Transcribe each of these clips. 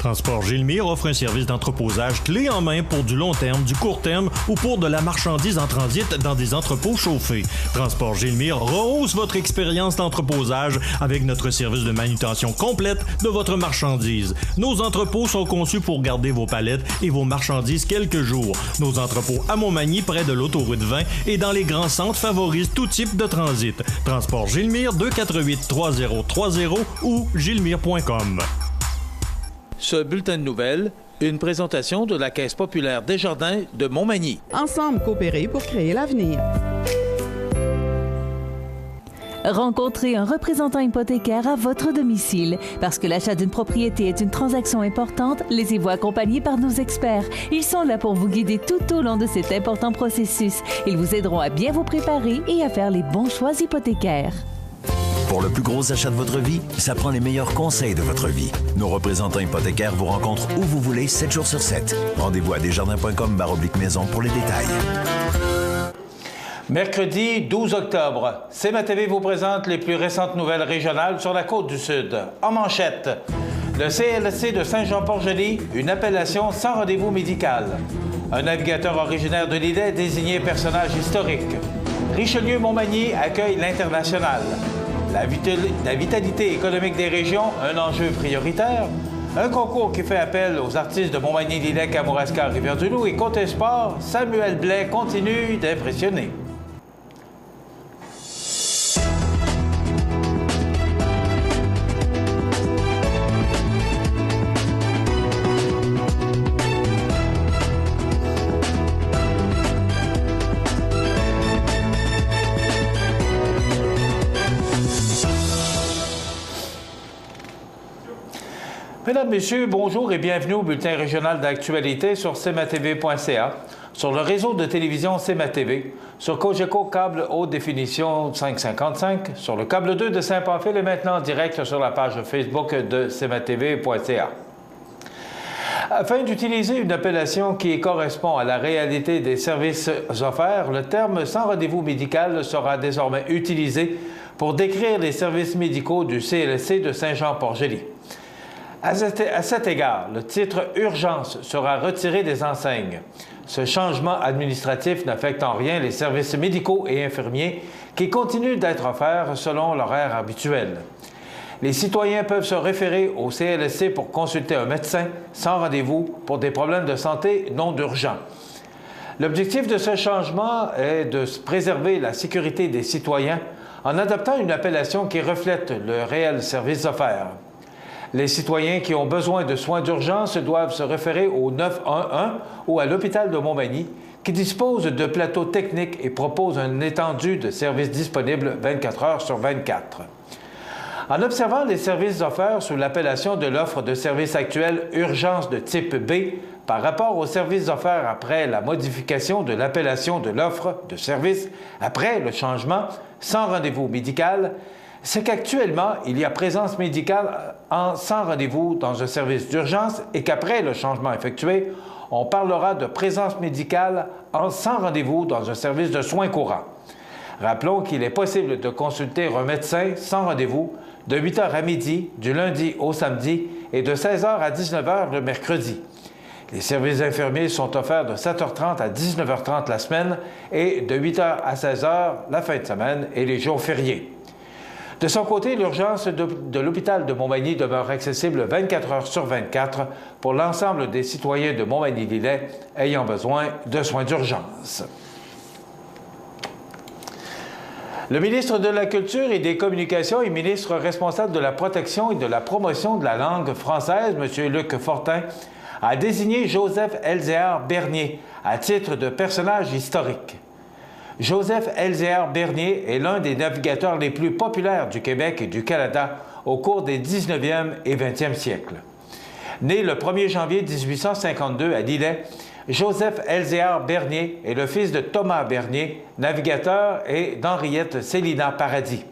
Transport Gilmire offre un service d'entreposage clé en main pour du long terme, du court terme ou pour de la marchandise en transit dans des entrepôts chauffés. Transport Gilmire rehausse votre expérience d'entreposage avec notre service de manutention complète de votre marchandise. Nos entrepôts sont conçus pour garder vos palettes et vos marchandises quelques jours. Nos entrepôts à Montmagny, près de l'autoroute 20 et dans les grands centres favorisent tout type de transit. Transport Gilmire 248-3030 ou gilmire.com. Ce bulletin de nouvelles, une présentation de la Caisse populaire Desjardins de Montmagny. Ensemble coopérer pour créer l'avenir. Rencontrez un représentant hypothécaire à votre domicile. Parce que l'achat d'une propriété est une transaction importante, laissez-vous accompagner par nos experts. Ils sont là pour vous guider tout au long de cet important processus. Ils vous aideront à bien vous préparer et à faire les bons choix hypothécaires. Pour le plus gros achat de votre vie, ça prend les meilleurs conseils de votre vie. Nos représentants hypothécaires vous rencontrent où vous voulez, 7 jours sur 7. Rendez-vous à desjardins.com/maison pour les détails. Mercredi 12 octobre, CMA-TV vous présente les plus récentes nouvelles régionales sur la Côte-du-Sud. En manchette, le CLSC de Saint-Jean-Port-Joli, une appellation sans rendez-vous médical. Un navigateur originaire de l'île désigné personnage historique. Richelieu-Montmagny accueille l'international. La vitalité économique des régions, un enjeu prioritaire. Un concours qui fait appel aux artistes de Montmagny, Lillec, Kamouraska, Rivière-du-Loup et côté sport, Samuel Blais continue d'impressionner. Mesdames, Messieurs, bonjour et bienvenue au bulletin régional d'actualité sur cmatv.ca, sur le réseau de télévision CMA-TV, sur Cogeco câble haute définition 555, sur le câble 2 de Saint-Pamphile et maintenant en direct sur la page Facebook de cmatv.ca. Afin d'utiliser une appellation qui correspond à la réalité des services offerts, le terme « sans rendez-vous médical » sera désormais utilisé pour décrire les services médicaux du CLSC de Saint-Jean-Port-Joli. À cet égard, le titre « Urgence » sera retiré des enseignes. Ce changement administratif n'affecte en rien les services médicaux et infirmiers qui continuent d'être offerts selon l'horaire habituel. Les citoyens peuvent se référer au CLSC pour consulter un médecin sans rendez-vous pour des problèmes de santé non urgents. L'objectif de ce changement est de préserver la sécurité des citoyens en adoptant une appellation qui reflète le réel service offert. Les citoyens qui ont besoin de soins d'urgence doivent se référer au 911 ou à l'hôpital de Montmagny, qui dispose de plateaux techniques et propose une étendue de services disponibles 24 heures sur 24. En observant les services offerts sous l'appellation de l'offre de services actuelle Urgence de type B par rapport aux services offerts après la modification de l'appellation de l'offre de services après le changement sans rendez-vous médical, c'est qu'actuellement, il y a présence médicale sans rendez-vous dans un service d'urgence et qu'après le changement effectué, on parlera de présence médicale sans rendez-vous dans un service de soins courants. Rappelons qu'il est possible de consulter un médecin sans rendez-vous de 8h à midi, du lundi au samedi et de 16h à 19h le mercredi. Les services infirmiers sont offerts de 7h30 à 19h30 la semaine et de 8h à 16h la fin de semaine et les jours fériés. De son côté, l'urgence de l'hôpital de Montmagny demeure accessible 24 heures sur 24 pour l'ensemble des citoyens de Montmagny-Lillet ayant besoin de soins d'urgence. Le ministre de la Culture et des Communications et ministre responsable de la protection et de la promotion de la langue française, M. Luc Fortin, a désigné Joseph Elzéar Bernier à titre de personnage historique. Joseph Elzéar Bernier est l'un des navigateurs les plus populaires du Québec et du Canada au cours des 19e et 20e siècles. Né le 1er janvier 1852 à Lillet, Joseph Elzéar Bernier est le fils de Thomas Bernier, navigateur, et d'Henriette Célina Paradis.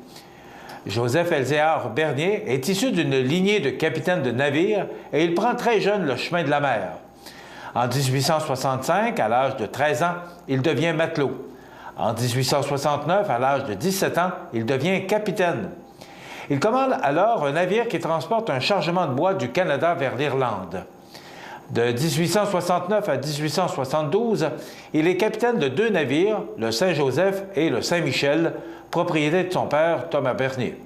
Joseph Elzéar Bernier est issu d'une lignée de capitaines de navires et il prend très jeune le chemin de la mer. En 1865, à l'âge de 13 ans, il devient matelot. En 1869, à l'âge de 17 ans, il devient capitaine. Il commande alors un navire qui transporte un chargement de bois du Canada vers l'Irlande. De 1869 à 1872, il est capitaine de 2 navires, le Saint-Joseph et le Saint-Michel, propriété de son père, Thomas Bernier.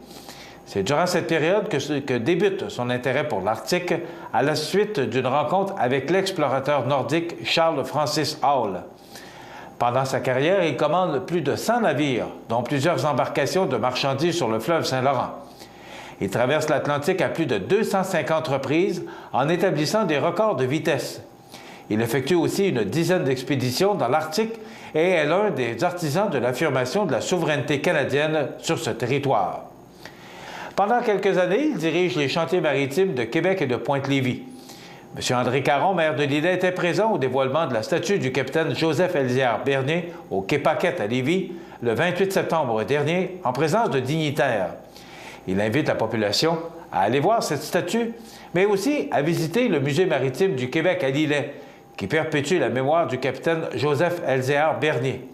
C'est durant cette période que débute son intérêt pour l'Arctique à la suite d'une rencontre avec l'explorateur nordique Charles Francis Hall. Pendant sa carrière, il commande plus de 100 navires, dont plusieurs embarcations de marchandises sur le fleuve Saint-Laurent. Il traverse l'Atlantique à plus de 250 reprises en établissant des records de vitesse. Il effectue aussi une dizaine d'expéditions dans l'Arctique et est l'un des artisans de l'affirmation de la souveraineté canadienne sur ce territoire. Pendant quelques années, il dirige les chantiers maritimes de Québec et de Pointe-Lévis. M. André Caron, maire de Lillet, était présent au dévoilement de la statue du capitaine Joseph Elzière Bernier au quai Paquette à Lévis le 28 septembre dernier en présence de dignitaires. Il invite la population à aller voir cette statue, mais aussi à visiter le Musée maritime du Québec à Lillet, qui perpétue la mémoire du capitaine Joseph Elzière Bernier.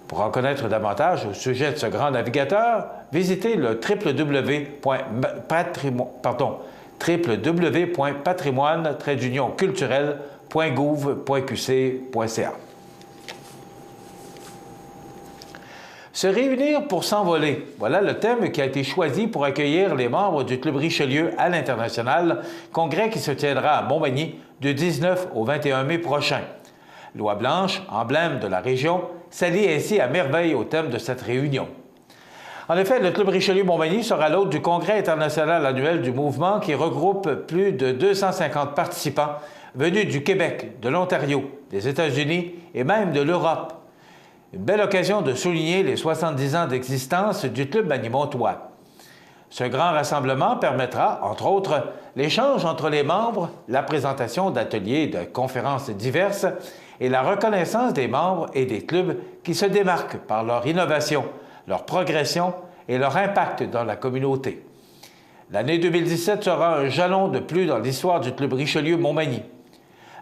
Pour en connaître davantage au sujet de ce grand navigateur, visitez le www.patrimoine-culturel.gouv.qc.ca. Se réunir pour s'envoler, voilà le thème qui a été choisi pour accueillir les membres du Club Richelieu à l'international, congrès qui se tiendra à Montmagny du 19 au 21 mai prochain. L'oie blanche, emblème de la région, s'allie ainsi à merveille au thème de cette réunion. En effet, le Club Richelieu-Montmagny sera l'hôte du congrès international annuel du mouvement qui regroupe plus de 250 participants venus du Québec, de l'Ontario, des États-Unis et même de l'Europe. Une belle occasion de souligner les 70 ans d'existence du Club magny-montois. Ce grand rassemblement permettra, entre autres, l'échange entre les membres, la présentation d'ateliers et de conférences diverses et la reconnaissance des membres et des clubs qui se démarquent par leur innovation, leur progression et leur impact dans la communauté. L'année 2017 sera un jalon de plus dans l'histoire du Club Richelieu-Montmagny.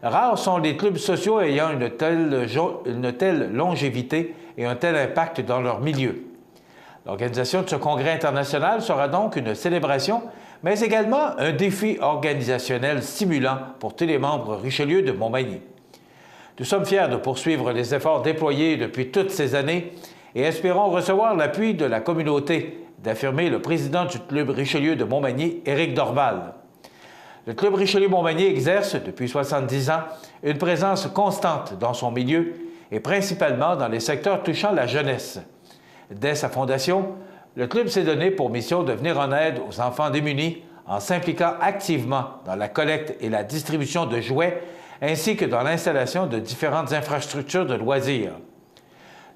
Rares sont les clubs sociaux ayant une telle longévité et un tel impact dans leur milieu. L'organisation de ce congrès international sera donc une célébration, mais également un défi organisationnel stimulant pour tous les membres Richelieu de Montmagny. Nous sommes fiers de poursuivre les efforts déployés depuis toutes ces années et espérons recevoir l'appui de la communauté, d'affirmer le président du Club Richelieu de Montmagny, Éric Dorval. Le Club Richelieu-Montmagny exerce, depuis 70 ans, une présence constante dans son milieu et principalement dans les secteurs touchant la jeunesse. Dès sa fondation, le club s'est donné pour mission de venir en aide aux enfants démunis en s'impliquant activement dans la collecte et la distribution de jouets ainsi que dans l'installation de différentes infrastructures de loisirs.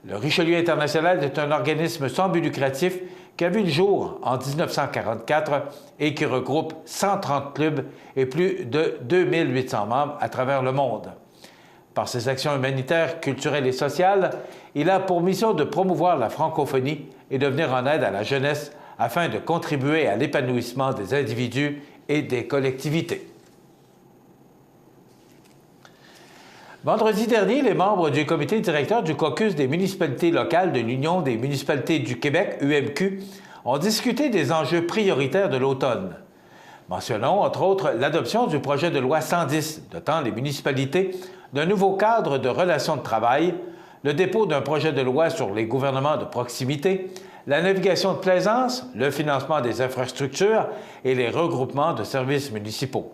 Le Richelieu International est un organisme sans but lucratif qui a vu le jour en 1944 et qui regroupe 130 clubs et plus de 2800 membres à travers le monde. Par ses actions humanitaires, culturelles et sociales, il a pour mission de promouvoir la francophonie et de venir en aide à la jeunesse afin de contribuer à l'épanouissement des individus et des collectivités. Vendredi dernier, les membres du comité directeur du caucus des municipalités locales de l'Union des municipalités du Québec, UMQ, ont discuté des enjeux prioritaires de l'automne. Mentionnons, entre autres, l'adoption du projet de loi 110 dotant les municipalités d'un nouveau cadre de relations de travail, le dépôt d'un projet de loi sur les gouvernements de proximité, la navigation de plaisance, le financement des infrastructures et les regroupements de services municipaux.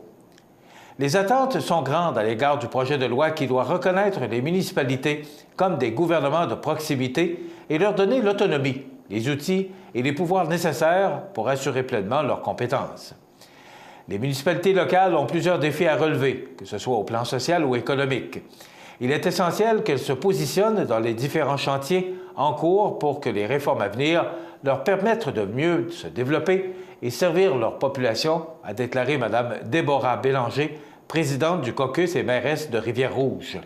Les attentes sont grandes à l'égard du projet de loi qui doit reconnaître les municipalités comme des gouvernements de proximité et leur donner l'autonomie, les outils et les pouvoirs nécessaires pour assurer pleinement leurs compétences. Les municipalités locales ont plusieurs défis à relever, que ce soit au plan social ou économique. Il est essentiel qu'elles se positionnent dans les différents chantiers en cours pour que les réformes à venir leur permettent de mieux se développer et servir leur population, a déclaré Mme Déborah Bélanger, présidente du caucus et mairesse de Rivière-Rouge.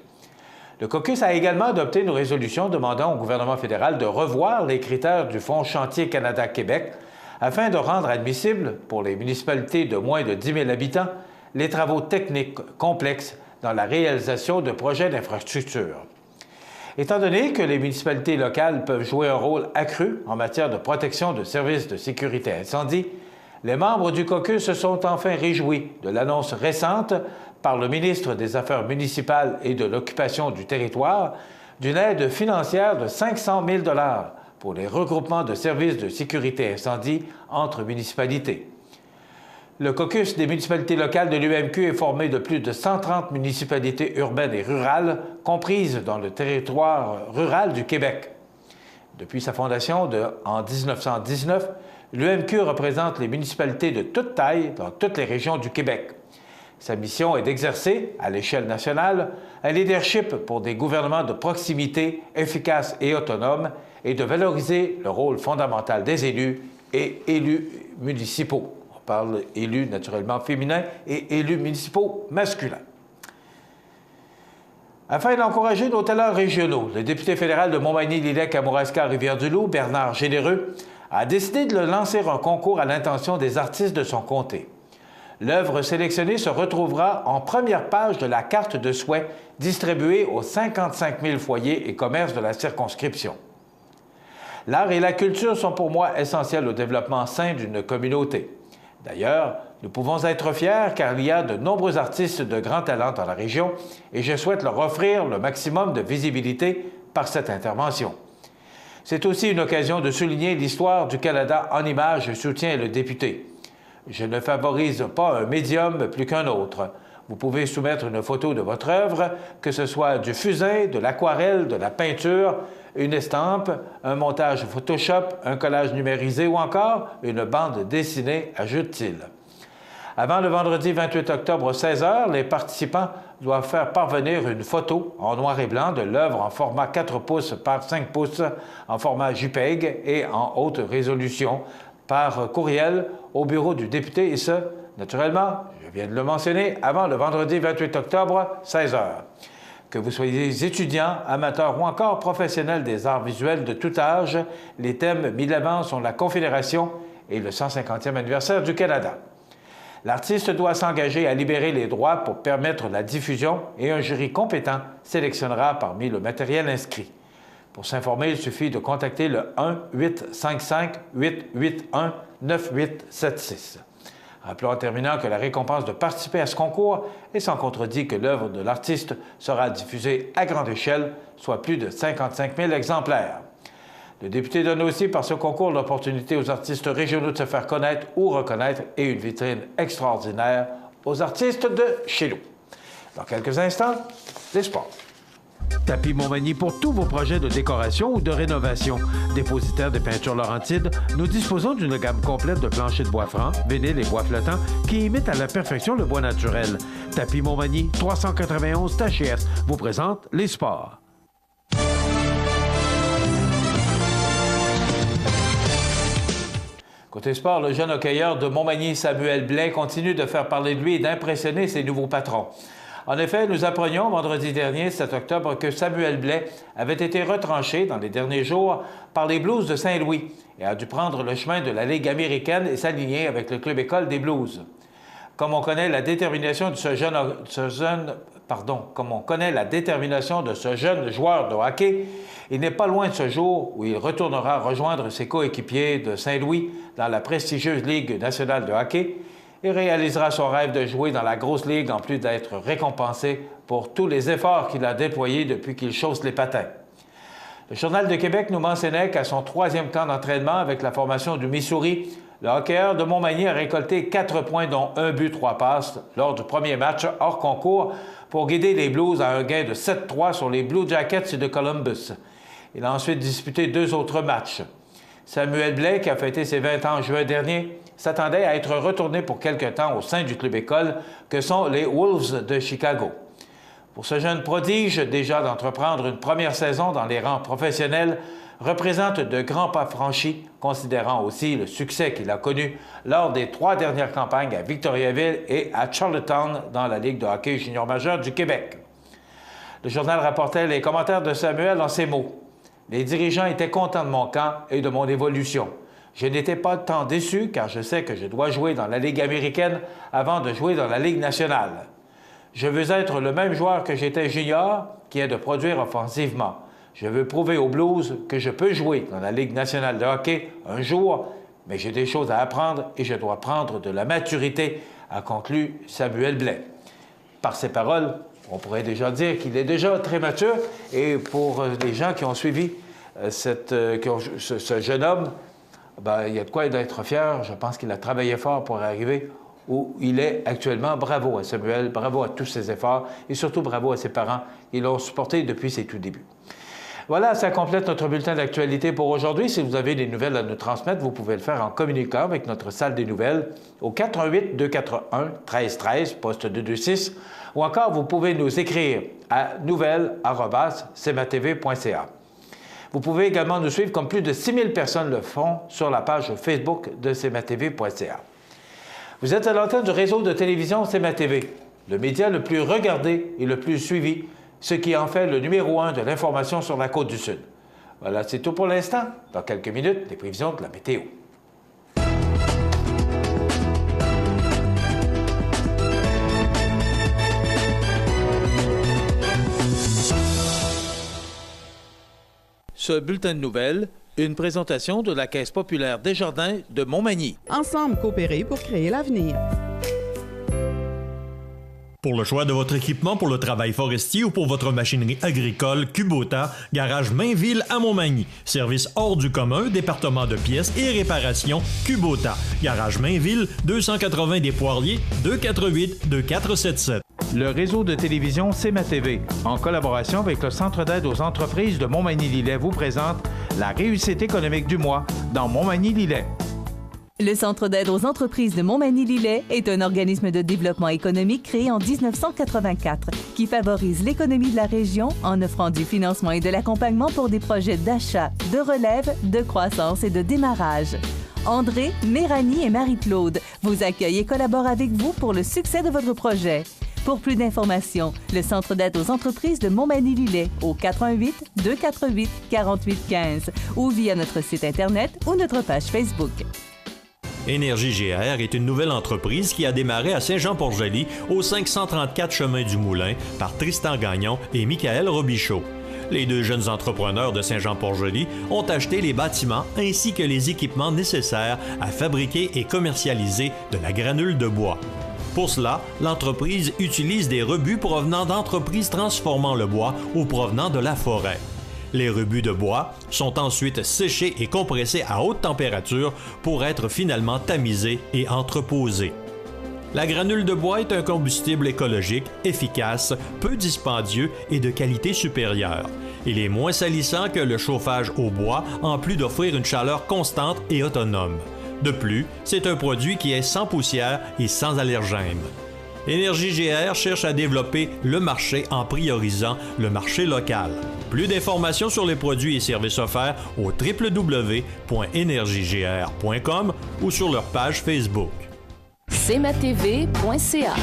Le caucus a également adopté une résolution demandant au gouvernement fédéral de revoir les critères du Fonds Chantier Canada-Québec afin de rendre admissibles pour les municipalités de moins de 10 000 habitants les travaux techniques complexes dans la réalisation de projets d'infrastructure. Étant donné que les municipalités locales peuvent jouer un rôle accru en matière de protection de services de sécurité incendie, les membres du caucus se sont enfin réjouis de l'annonce récente par le ministre des Affaires municipales et de l'Occupation du territoire d'une aide financière de 500 000 $ pour les regroupements de services de sécurité incendie entre municipalités. Le caucus des municipalités locales de l'UMQ est formé de plus de 130 municipalités urbaines et rurales comprises dans le territoire rural du Québec. Depuis sa fondation en 1919, l'UMQ représente les municipalités de toute taille dans toutes les régions du Québec. Sa mission est d'exercer, à l'échelle nationale, un leadership pour des gouvernements de proximité efficaces et autonomes et de valoriser le rôle fondamental des élus et élus municipaux. On parle élus naturellement féminins et élus municipaux masculins. Afin d'encourager nos talents régionaux, le député fédéral de Montmagny-Lillec-Kamouraska-Rivière-du-Loup, Bernard Généreux, a décidé de lancer un concours à l'intention des artistes de son comté. L'œuvre sélectionnée se retrouvera en première page de la carte de souhait distribuée aux 55 000 foyers et commerces de la circonscription. L'art et la culture sont pour moi essentiels au développement sain d'une communauté. D'ailleurs, nous pouvons être fiers car il y a de nombreux artistes de grand talent dans la région et je souhaite leur offrir le maximum de visibilité par cette intervention. C'est aussi une occasion de souligner l'histoire du Canada en images, soutient le député. Je ne favorise pas un médium plus qu'un autre. Vous pouvez soumettre une photo de votre œuvre, que ce soit du fusain, de l'aquarelle, de la peinture, une estampe, un montage Photoshop, un collage numérisé ou encore une bande dessinée, ajoute-t-il. Avant le vendredi 28 octobre 16h, les participants doivent faire parvenir une photo en noir et blanc de l'œuvre en format 4 pouces par 5 pouces, en format JPEG et en haute résolution, par courriel au bureau du député, et ce, naturellement, je viens de le mentionner, avant le vendredi 28 octobre, 16h. Que vous soyez étudiant, amateur ou encore professionnel des arts visuels de tout âge, les thèmes mis de l'avant sont la Confédération et le 150e anniversaire du Canada. L'artiste doit s'engager à libérer les droits pour permettre la diffusion et un jury compétent sélectionnera parmi le matériel inscrit. Pour s'informer, il suffit de contacter le 1-855-881-9876. Rappelons en terminant que la récompense de participer à ce concours est sans contredit que l'œuvre de l'artiste sera diffusée à grande échelle, soit plus de 55 000 exemplaires. Le député donne aussi par ce concours l'opportunité aux artistes régionaux de se faire connaître ou reconnaître et une vitrine extraordinaire aux artistes de chez nous. Dans quelques instants, les sports. Tapis Montmagny pour tous vos projets de décoration ou de rénovation. Dépositaire de peintures Laurentides, nous disposons d'une gamme complète de planchers de bois franc, vinyle et bois flottants qui imitent à la perfection le bois naturel. Tapis Montmagny, 391 Tachias, vous présente les sports. Côté sport, le jeune hockeyeur de Montmagny, Samuel Blais, continue de faire parler de lui et d'impressionner ses nouveaux patrons. En effet, nous apprenions vendredi dernier, 7 octobre, que Samuel Blais avait été retranché dans les derniers jours par les Blues de Saint-Louis et a dû prendre le chemin de la Ligue américaine et s'aligner avec le club école des Blues. Comme on connaît la détermination de ce jeune joueur de hockey, il n'est pas loin de ce jour où il retournera rejoindre ses coéquipiers de Saint-Louis dans la prestigieuse Ligue nationale de hockey et réalisera son rêve de jouer dans la grosse ligue en plus d'être récompensé pour tous les efforts qu'il a déployés depuis qu'il chausse les patins. Le Journal de Québec nous mentionnait qu'à son 3e camp d'entraînement avec la formation du Missouri, le hockeyeur de Montmagny a récolté 4 points dont 1 but, 3 passes lors du premier match hors concours pour guider les Blues à un gain de 7-3 sur les Blue Jackets de Columbus. Il a ensuite disputé 2 autres matchs. Samuel Blais, qui a fêté ses 20 ans en juin dernier, s'attendait à être retourné pour quelque temps au sein du club école que sont les Wolves de Chicago. Pour ce jeune prodige, déjà d'entreprendre une première saison dans les rangs professionnels représente de grands pas franchis, considérant aussi le succès qu'il a connu lors des 3 dernières campagnes à Victoriaville et à Charlottetown dans la Ligue de hockey junior majeur du Québec. Le journal rapportait les commentaires de Samuel en ces mots. « Les dirigeants étaient contents de mon camp et de mon évolution. Je n'étais pas tant déçu car je sais que je dois jouer dans la Ligue américaine avant de jouer dans la Ligue nationale. Je veux être le même joueur que j'étais junior, qui est de produire offensivement. Je veux prouver aux Blues que je peux jouer dans la Ligue nationale de hockey un jour, mais j'ai des choses à apprendre et je dois prendre de la maturité, a conclu Samuel Blais. Par ces paroles, on pourrait déjà dire qu'il est déjà très mature et pour les gens qui ont suivi ce jeune homme, ben, il y a de quoi être fier. Je pense qu'il a travaillé fort pour arriver où il est actuellement. Bravo à Samuel, bravo à tous ses efforts et surtout bravo à ses parents qui l'ont supporté depuis ses tout débuts. Voilà, ça complète notre bulletin d'actualité pour aujourd'hui. Si vous avez des nouvelles à nous transmettre, vous pouvez le faire en communiquant avec notre salle des nouvelles au 88 241 1313, poste 226, ou encore vous pouvez nous écrire à nouvelles@cmatv.ca. Vous pouvez également nous suivre comme plus de 6000 personnes le font sur la page Facebook de cmatv.ca. Vous êtes à l'antenne du réseau de télévision CMA-TV, le média le plus regardé et le plus suivi, ce qui en fait le numéro 1 de l'information sur la Côte-du-Sud. Voilà, c'est tout pour l'instant. Dans quelques minutes, les prévisions de la météo. Ce bulletin de nouvelles, une présentation de la Caisse populaire Desjardins de Montmagny. Ensemble coopérer pour créer l'avenir. Pour le choix de votre équipement pour le travail forestier ou pour votre machinerie agricole, Kubota, garage Mainville à Montmagny. Service hors du commun, département de pièces et réparation, Kubota. Garage Mainville, 280 des Poiriers, 248-2477. Le réseau de télévision CMA-TV, en collaboration avec le Centre d'aide aux entreprises de Montmagny-Lillet, vous présente la réussite économique du mois dans Montmagny-Lillet. Le Centre d'aide aux entreprises de Montmagny-Lillet est un organisme de développement économique créé en 1984 qui favorise l'économie de la région en offrant du financement et de l'accompagnement pour des projets d'achat, de relève, de croissance et de démarrage. André, Méranie et Marie-Claude vous accueillent et collaborent avec vous pour le succès de votre projet. Pour plus d'informations, le Centre d'aide aux entreprises de Montmagny-Lillet au 418-248-4815 ou via notre site Internet ou notre page Facebook. Énergie GR est une nouvelle entreprise qui a démarré à Saint-Jean-Port-Joli au 534 chemin du Moulin par Tristan Gagnon et Michael Robichaud. Les deux jeunes entrepreneurs de Saint-Jean-Port-Joli ont acheté les bâtiments ainsi que les équipements nécessaires à fabriquer et commercialiser de la granule de bois. Pour cela, l'entreprise utilise des rebuts provenant d'entreprises transformant le bois ou provenant de la forêt. Les rebuts de bois sont ensuite séchés et compressés à haute température pour être finalement tamisés et entreposés. La granule de bois est un combustible écologique, efficace, peu dispendieux et de qualité supérieure. Il est moins salissant que le chauffage au bois, en plus d'offrir une chaleur constante et autonome. De plus, c'est un produit qui est sans poussière et sans allergènes. Énergie GR cherche à développer le marché en priorisant le marché local. Plus d'informations sur les produits et services offerts au www.energiegr.com ou sur leur page Facebook. cmatv.ca.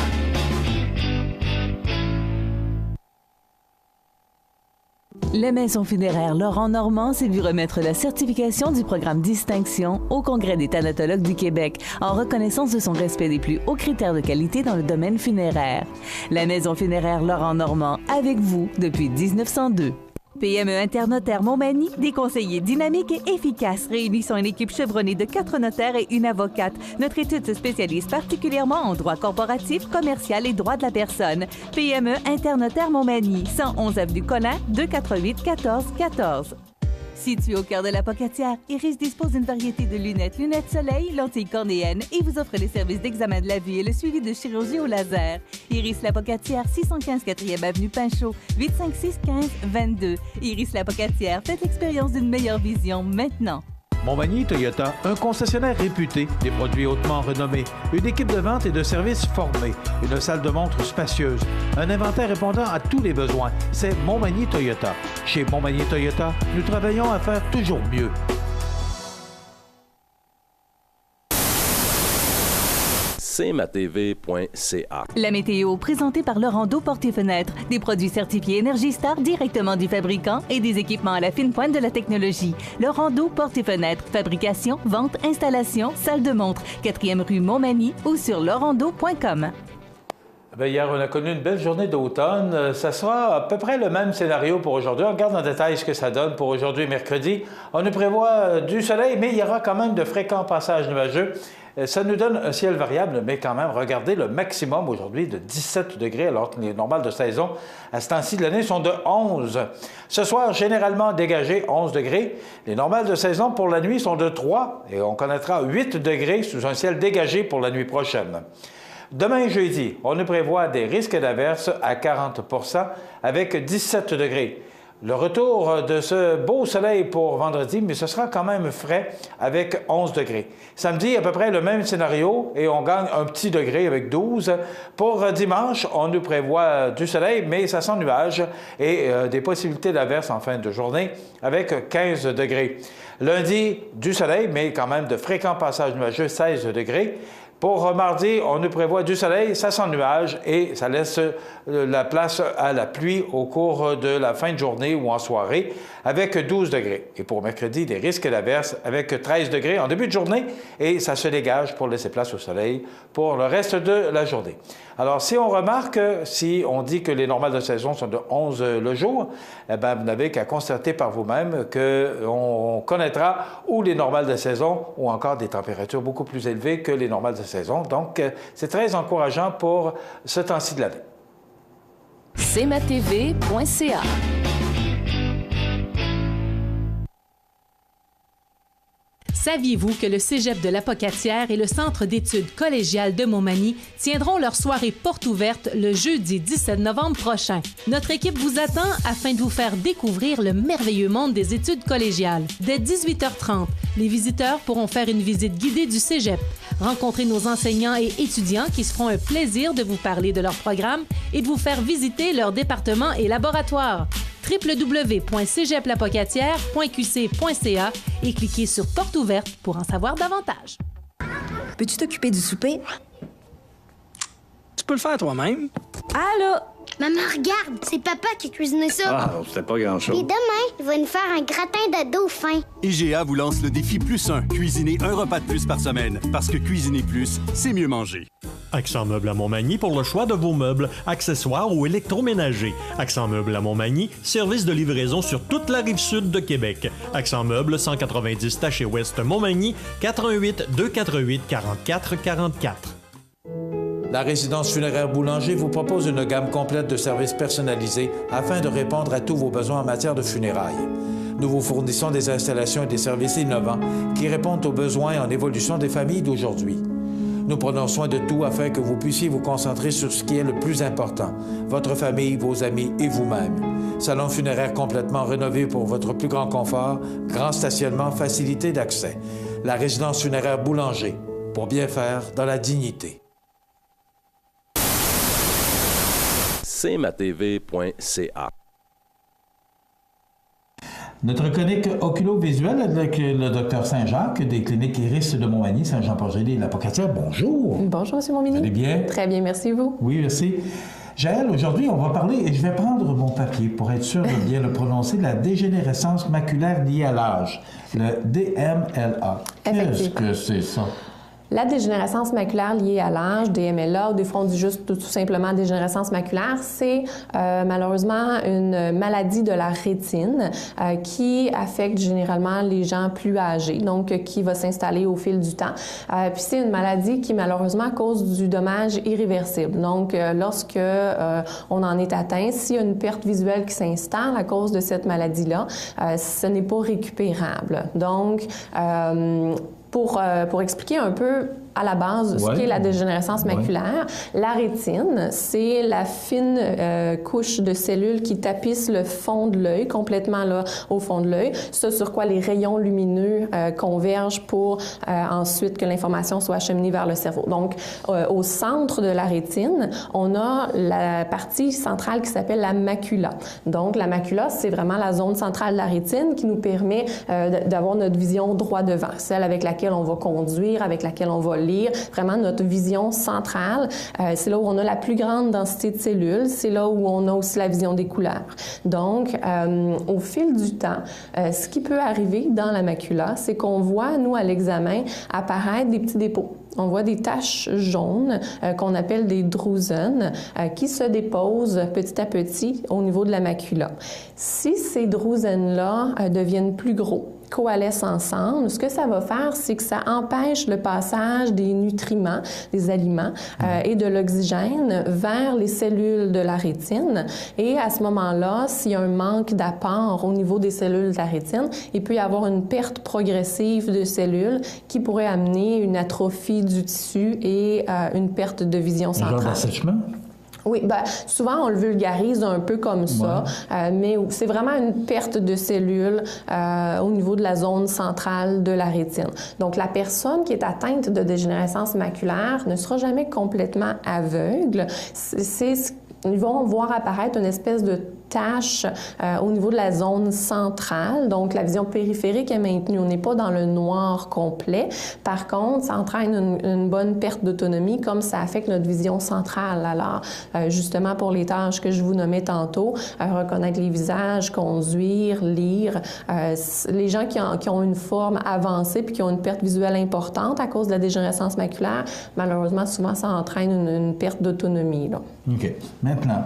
La Maison funéraire Laurent Normand s'est vu remettre la certification du programme Distinction au Congrès des thanatologues du Québec en reconnaissance de son respect des plus hauts critères de qualité dans le domaine funéraire. La Maison funéraire Laurent Normand, avec vous depuis 1902. PME Internotaire Montmagny, des conseillers dynamiques et efficaces réunissant une équipe chevronnée de 4 notaires et une avocate. Notre étude se spécialise particulièrement en droit corporatif, commercial et droit de la personne. PME Internotaire Montmagny, 111 avenue Collin, 248-1414. Situé au cœur de la Pocatière, Iris dispose d'une variété de lunettes soleil, lentilles cornéennes et vous offre les services d'examen de la vue et le suivi de chirurgie au laser. Iris la Pocatière, 615 4e avenue Pinchot, 856-15-22. Iris la Pocatière, faites l'expérience d'une meilleure vision maintenant. Montmagny Toyota, un concessionnaire réputé, des produits hautement renommés, une équipe de vente et de services formée, une salle de montre spacieuse, un inventaire répondant à tous les besoins. C'est Montmagny Toyota. Chez Montmagny Toyota, nous travaillons à faire toujours mieux. cmatv.ca. La météo, présentée par Laurando Porte et Fenêtres. Des produits certifiés Énergie Star directement du fabricant et des équipements à la fine pointe de la technologie. Laurando Porte et Fenêtres. Fabrication, vente, installation, salle de montre. 4e rue Montmagny ou sur laurando.com. Bien, hier, on a connu une belle journée d'automne. Ça sera à peu près le même scénario pour aujourd'hui. On regarde en détail ce que ça donne pour aujourd'hui, mercredi. On nous prévoit du soleil, mais il y aura quand même de fréquents passages nuageux. Ça nous donne un ciel variable, mais quand même, regardez le maximum aujourd'hui de 17 degrés, alors que les normales de saison à ce temps-ci de l'année sont de 11. Ce soir, généralement dégagé, 11 degrés. Les normales de saison pour la nuit sont de 3 et on connaîtra 8 degrés sous un ciel dégagé pour la nuit prochaine. Demain, jeudi, on nous prévoit des risques d'averses à 40 avec 17 degrés. Le retour de ce beau soleil pour vendredi, mais ce sera quand même frais avec 11 degrés. Samedi, à peu près le même scénario et on gagne un petit degré avec 12. Pour dimanche, on nous prévoit du soleil, mais ça sent nuage et des possibilités d'averses en fin de journée avec 15 degrés. Lundi, du soleil, mais quand même de fréquents passages nuageux, 16 degrés. Pour mardi, on nous prévoit du soleil, ça sent nuage et ça laisse la place à la pluie au cours de la fin de journée ou en soirée avec 12 degrés. Et pour mercredi, des risques d'averses avec 13 degrés en début de journée et ça se dégage pour laisser place au soleil pour le reste de la journée. Alors, si on remarque, si on dit que les normales de saison sont de 11 le jour, eh bien, vous n'avez qu'à constater par vous-même qu'on connaîtra ou les normales de saison ou encore des températures beaucoup plus élevées que les normales de saison. Donc, c'est très encourageant pour ce temps-ci de l'année. cmatv.ca. Saviez-vous que le Cégep de l'Apocatière et le Centre d'études collégiales de Montmagny tiendront leur soirée porte ouverte le jeudi 17 novembre prochain? Notre équipe vous attend afin de vous faire découvrir le merveilleux monde des études collégiales. Dès 18h30, les visiteurs pourront faire une visite guidée du Cégep, rencontrer nos enseignants et étudiants qui se feront un plaisir de vous parler de leur programme et de vous faire visiter leur département et laboratoire. www.cégeplapocatière.qc.ca et cliquez sur Porte ouverte pour en savoir davantage. Peux-tu t'occuper du souper? Tu peux le faire toi-même. Allô? Maman, regarde, c'est papa qui a cuisiné ça. Ah, c'était pas grand-chose. Et demain, il va nous faire un gratin de dauphin. IGA vous lance le défi +1. Cuisiner un repas de plus par semaine. Parce que cuisiner plus, c'est mieux manger. Accent Meubles à Montmagny pour le choix de vos meubles, accessoires ou électroménagers. Accent Meubles à Montmagny, service de livraison sur toute la rive sud de Québec. Accent Meubles, 190 Taché Ouest Montmagny, 88 248 44 44. La résidence funéraire Boulanger vous propose une gamme complète de services personnalisés afin de répondre à tous vos besoins en matière de funérailles. Nous vous fournissons des installations et des services innovants qui répondent aux besoins en évolution des familles d'aujourd'hui. Nous prenons soin de tout afin que vous puissiez vous concentrer sur ce qui est le plus important, votre famille, vos amis et vous-même. Salon funéraire complètement rénové pour votre plus grand confort, grand stationnement, facilité d'accès. La résidence funéraire Boulanger, pour bien faire dans la dignité. cmatv.ca. Notre chronique oculo-visuelle avec le Dr Saint-Jacques des cliniques Iris de Montmagny, Saint-Jean-Port-Joli et l'Apocatière. Bonjour. Bonjour, M. Montmagny. Vous allez bien? Très bien, merci, vous. Oui, merci. Jaël, aujourd'hui, on va parler, et je vais prendre mon papier pour être sûr de bien le prononcer, de la dégénérescence maculaire liée à l'âge, le DMLA. Qu'est-ce que c'est ça? La dégénérescence maculaire liée à l'âge, DMLA, ou des fois on dit juste tout simplement dégénérescence maculaire, c'est malheureusement une maladie de la rétine qui affecte généralement les gens plus âgés, donc qui va s'installer au fil du temps. Puis c'est une maladie qui malheureusement cause du dommage irréversible. Donc lorsque on en est atteint, s'il y a une perte visuelle qui s'installe à cause de cette maladie-là, ce n'est pas récupérable. Donc pour expliquer un peu à la base ce qu'est la dégénérescence maculaire, la rétine, c'est la fine couche de cellules qui tapissent le fond de l'œil, complètement là au fond de l'œil, ce sur quoi les rayons lumineux convergent pour ensuite que l'information soit acheminée vers le cerveau. Donc, au centre de la rétine, on a la partie centrale qui s'appelle la macula. Donc, la macula, c'est vraiment la zone centrale de la rétine qui nous permet d'avoir notre vision droit devant, celle avec laquelle on va conduire, avec laquelle on va le lire, vraiment notre vision centrale. C'est là où on a la plus grande densité de cellules, c'est là où on a aussi la vision des couleurs. Donc, au fil du temps, ce qui peut arriver dans la macula, c'est qu'on voit, nous, à l'examen, apparaître des petits dépôts. On voit des taches jaunes qu'on appelle des drusen qui se déposent petit à petit au niveau de la macula. Si ces drusen-là deviennent plus gros, coalescent ensemble, ce que ça va faire, c'est que ça empêche le passage des nutriments, des aliments et de l'oxygène vers les cellules de la rétine. Et à ce moment-là, s'il y a un manque d'apport au niveau des cellules de la rétine, il peut y avoir une perte progressive de cellules qui pourrait amener une atrophie du tissu et une perte de vision centrale. Un genre d'assèchement? Oui, bien, souvent on le vulgarise un peu comme ça, mais c'est vraiment une perte de cellules au niveau de la zone centrale de la rétine. Donc, la personne qui est atteinte de dégénérescence maculaire ne sera jamais complètement aveugle. Ils vont voir apparaître une espèce de tache au niveau de la zone centrale. Donc, la vision périphérique est maintenue. On n'est pas dans le noir complet. Par contre, ça entraîne une bonne perte d'autonomie comme ça affecte notre vision centrale. Alors, justement, pour les tâches que je vous nommais tantôt, reconnaître les visages, conduire, lire, les gens qui ont une forme avancée puis qui ont une perte visuelle importante à cause de la dégénérescence maculaire, malheureusement, souvent, ça entraîne une perte d'autonomie. OK. Maintenant,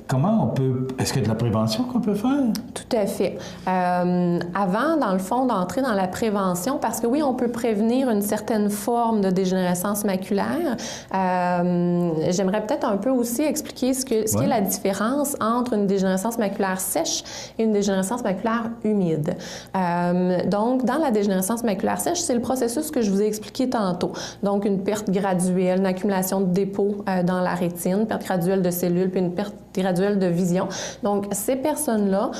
comment on peut... Est-ce qu'il y a de la prévention qu'on peut faire? Tout à fait. Avant, dans le fond, d'entrer dans la prévention, parce que oui, on peut prévenir une certaine forme de dégénérescence maculaire, j'aimerais peut-être un peu aussi expliquer ce qu'est la différence entre une dégénérescence maculaire sèche et une dégénérescence maculaire humide. Donc, dans la dégénérescence maculaire sèche, c'est le processus que je vous ai expliqué tantôt. Donc, une perte graduelle, une accumulation de dépôts dans la rétine, perte graduelle de cellules, puis une perte graduelle de vision. Donc, ces personnes-là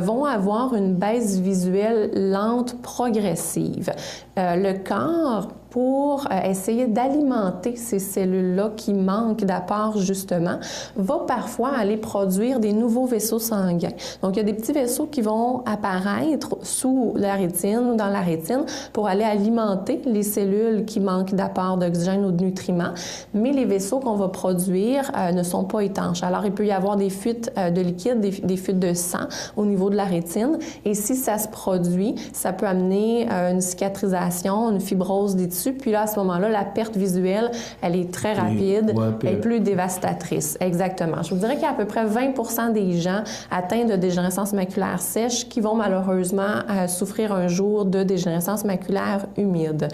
vont avoir une baisse visuelle lente progressive. Le corps, pour essayer d'alimenter ces cellules-là qui manquent d'apport, justement, va parfois aller produire des nouveaux vaisseaux sanguins. Donc, il y a des petits vaisseaux qui vont apparaître sous la rétine ou dans la rétine pour aller alimenter les cellules qui manquent d'apport d'oxygène ou de nutriments, mais les vaisseaux qu'on va produire ne sont pas étanches. Alors, il peut y avoir des fuites de liquide, des fuites de sang au niveau de la rétine, et si ça se produit, ça peut amener une cicatrisation, une fibrose des tissus. Puis là, à ce moment-là, la perte visuelle, elle est très rapide et plus dévastatrice. Exactement. Je vous dirais qu'il y a à peu près 20% des gens atteints de dégénérescence maculaire sèche qui vont malheureusement souffrir un jour de dégénérescence maculaire humide.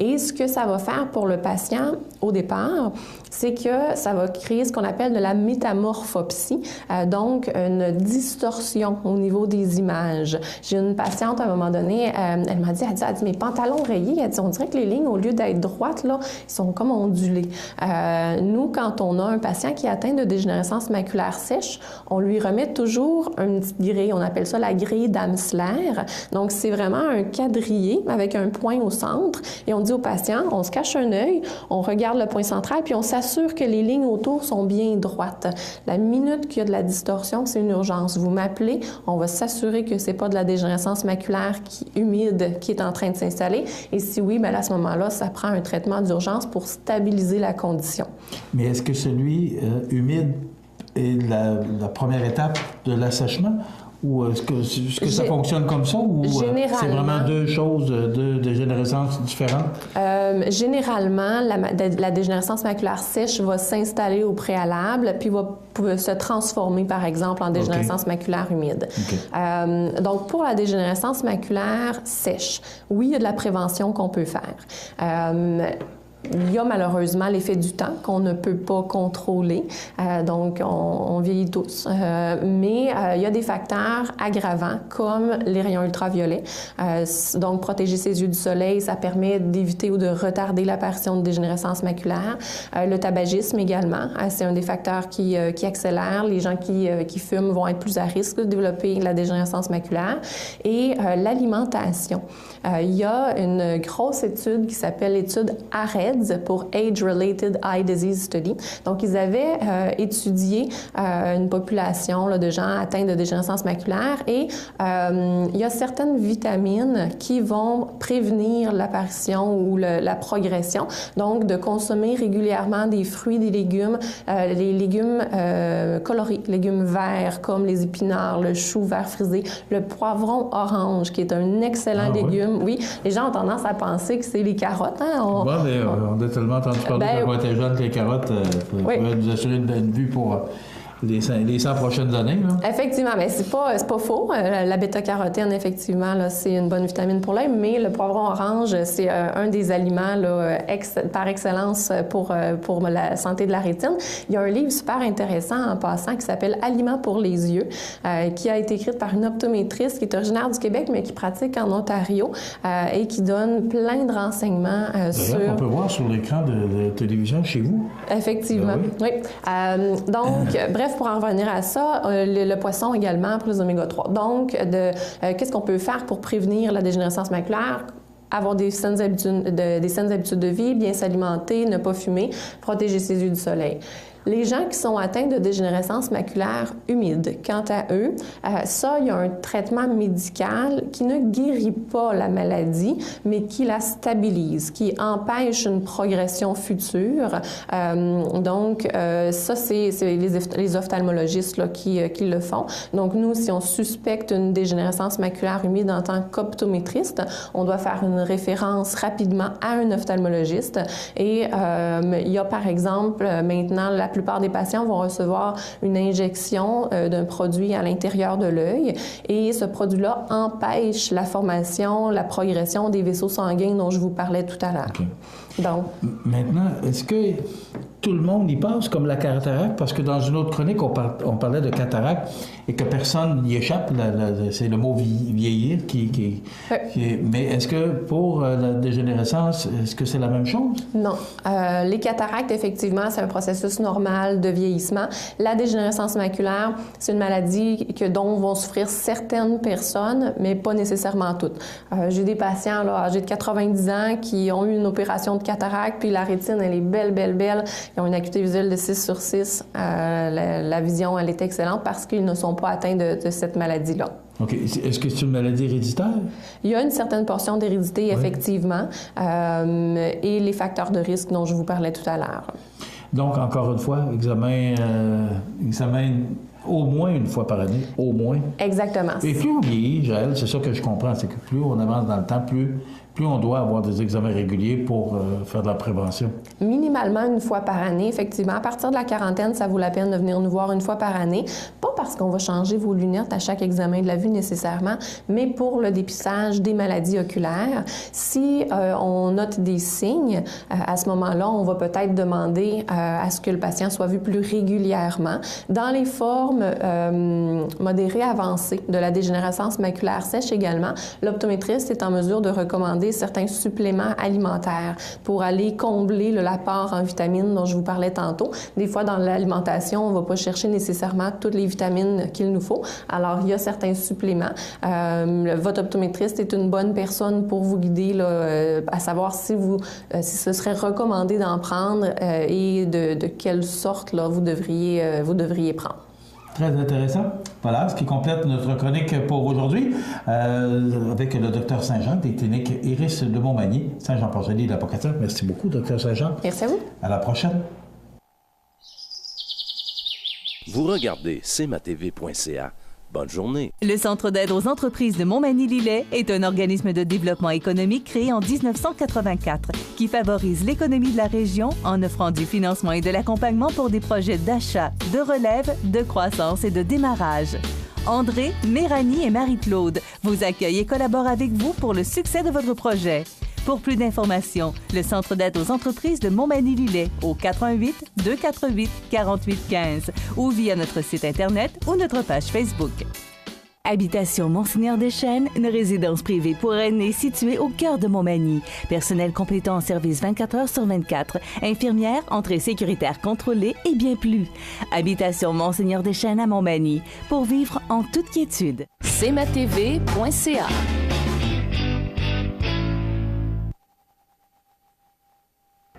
Et ce que ça va faire pour le patient, au départ, c'est que ça va créer ce qu'on appelle de la métamorphopsie, donc une distorsion au niveau des images. J'ai une patiente, à un moment donné, elle m'a dit, mes pantalons rayés, elle dit, on dirait que les lignes, au lieu d'être droites, là, ils sont comme ondulés. Nous, quand on a un patient qui est atteint de dégénérescence maculaire sèche, on lui remet toujours une petite grille, on appelle ça la grille d'Amsler. Donc, c'est vraiment un quadrillé avec un point au centre, et on dit au patient, on se cache un œil, on regarde le point central, puis on s'assure que les lignes autour sont bien droites. La minute qu'il y a de la distorsion, c'est une urgence. Vous m'appelez, on va s'assurer que c'est pas de la dégénérescence maculaire humide qui est en train de s'installer. Et si oui, bien à ce moment-là, ça prend un traitement d'urgence pour stabiliser la condition. Mais est-ce que celui humide est la première étape de l'assèchement? Ou est-ce que ça fonctionne comme ça? Ou c'est vraiment deux choses, deux dégénérescences différentes? Généralement, la dégénérescence maculaire sèche va s'installer au préalable, puis va se transformer, par exemple, en dégénérescence maculaire humide. Donc, pour la dégénérescence maculaire sèche, oui, il y a de la prévention qu'on peut faire. Il y a malheureusement l'effet du temps qu'on ne peut pas contrôler, donc on vieillit tous. Mais il y a des facteurs aggravants comme les rayons ultraviolets. Donc protéger ses yeux du soleil, ça permet d'éviter ou de retarder l'apparition de dégénérescence maculaire. Le tabagisme également, c'est un des facteurs qui accélère. Les gens qui fument vont être plus à risque de développer la dégénérescence maculaire. Et l'alimentation. Il y a une grosse étude qui s'appelle l'étude ARED, AREDS pour Age-Related Eye Disease Study. Donc, ils avaient étudié une population là, de gens atteints de dégénérescence maculaire et il y a certaines vitamines qui vont prévenir l'apparition ou la progression. Donc, de consommer régulièrement des fruits, des légumes, les légumes colorés, légumes verts comme les épinards, le chou vert frisé, le poivron orange qui est un excellent légume. Oui, les gens ont tendance à penser que c'est les carottes. Hein? On a tellement entendu parler quand on était jeune que les carottes pouvaient nous assurer une vue pour les 100 prochaines années. Là. Effectivement, mais c'est pas faux. La bêta-carotène, effectivement, là, c'est une bonne vitamine pour l'œil, mais le poivron orange, c'est un des aliments là, par excellence pour la santé de la rétine. Il y a un livre super intéressant en passant qui s'appelle « Aliments pour les yeux », qui a été écrit par une optométriste qui est originaire du Québec, mais qui pratique en Ontario et qui donne plein de renseignements sur... On peut voir sur l'écran de télévision chez vous. Effectivement, oui. Donc, bref, pour en revenir à ça, le poisson également pour les oméga-3. Donc, qu'est-ce qu'on peut faire pour prévenir la dégénérescence maculaire? Avoir des saines habitudes de vie, bien s'alimenter, ne pas fumer, protéger ses yeux du soleil. Les gens qui sont atteints de dégénérescence maculaire humide, quant à eux, ça, il y a un traitement médical qui ne guérit pas la maladie, mais qui la stabilise, qui empêche une progression future. Donc, ça, c'est les ophtalmologistes là, qui le font. Donc, nous, si on suspecte une dégénérescence maculaire humide en tant qu'optométriste, on doit faire une référence rapidement à un ophtalmologiste. Et il y a, par exemple, maintenant, la plupart des patients vont recevoir une injection d'un produit à l'intérieur de l'œil et ce produit-là empêche la formation, la progression des vaisseaux sanguins dont je vous parlais tout à l'heure. Okay. Donc, maintenant, est-ce que tout le monde y passe comme la cataracte? Parce que dans une autre chronique, on parlait de cataracte et que personne n'y échappe. C'est le mot vieillir mais est-ce que pour la dégénérescence, est-ce que c'est la même chose? Non. Les cataractes, effectivement, c'est un processus normal de vieillissement. La dégénérescence maculaire, c'est une maladie dont vont souffrir certaines personnes, mais pas nécessairement toutes. J'ai des patients là, âgés de 90 ans qui ont eu une opération de cataracte, puis la rétine, elle est belle. Ils ont une acuité visuelle de 6 sur 6. La vision, elle est excellente parce qu'ils ne sont pas atteints de cette maladie-là. OK. Est-ce que c'est une maladie héréditaire? Il y a une certaine portion d'hérédité, effectivement, et les facteurs de risque dont je vous parlais tout à l'heure. Donc, encore une fois, examen au moins une fois par année, au moins. Exactement. Et plus on vieillit, Jaël, c'est ça que je comprends, c'est que plus on avance dans le temps, plus on doit avoir des examens réguliers pour faire de la prévention. Minimalement une fois par année, effectivement. À partir de la quarantaine, ça vaut la peine de venir nous voir une fois par année. Pas parce qu'on va changer vos lunettes à chaque examen de la vue nécessairement, mais pour le dépistage des maladies oculaires. Si on note des signes, à ce moment-là, on va peut-être demander à ce que le patient soit vu plus régulièrement. Dans les formes modérées avancées de la dégénérescence maculaire sèche également, l'optométriste est en mesure de recommander certains suppléments alimentaires pour aller combler l'apport en vitamines dont je vous parlais tantôt. Des fois, dans l'alimentation, on ne va pas chercher nécessairement toutes les vitamines qu'il nous faut. Alors, il y a certains suppléments. Votre optométriste est une bonne personne pour vous guider là, à savoir si ce serait recommandé d'en prendre et de quelle sorte là, vous devriez prendre. Très intéressant. Voilà, ce qui complète notre chronique pour aujourd'hui avec le Dr Saint-Jean des cliniques Iris de Montmagny, Saint-Jean-Port-Joli de la Pocatière. Merci beaucoup, Dr Saint-Jean. Merci à vous. À la prochaine. Vous regardez cmatv.ca. Bonne journée. Le Centre d'aide aux entreprises de Montmagny-Lillet est un organisme de développement économique créé en 1984 qui favorise l'économie de la région en offrant du financement et de l'accompagnement pour des projets d'achat, de relève, de croissance et de démarrage. André, Méranie et Marie-Claude vous accueillent et collaborent avec vous pour le succès de votre projet. Pour plus d'informations, le Centre d'aide aux entreprises de Montmagny-Lillet au 418-248-4815 ou via notre site Internet ou notre page Facebook. Habitation Monseigneur-des-Chênes, une résidence privée pour aînés située au cœur de Montmagny. Personnel complétant en service 24 heures sur 24. Infirmière, entrée sécuritaire contrôlée et bien plus. Habitation Monseigneur-des-Chênes à Montmagny. Pour vivre en toute quiétude. cmatv.ca.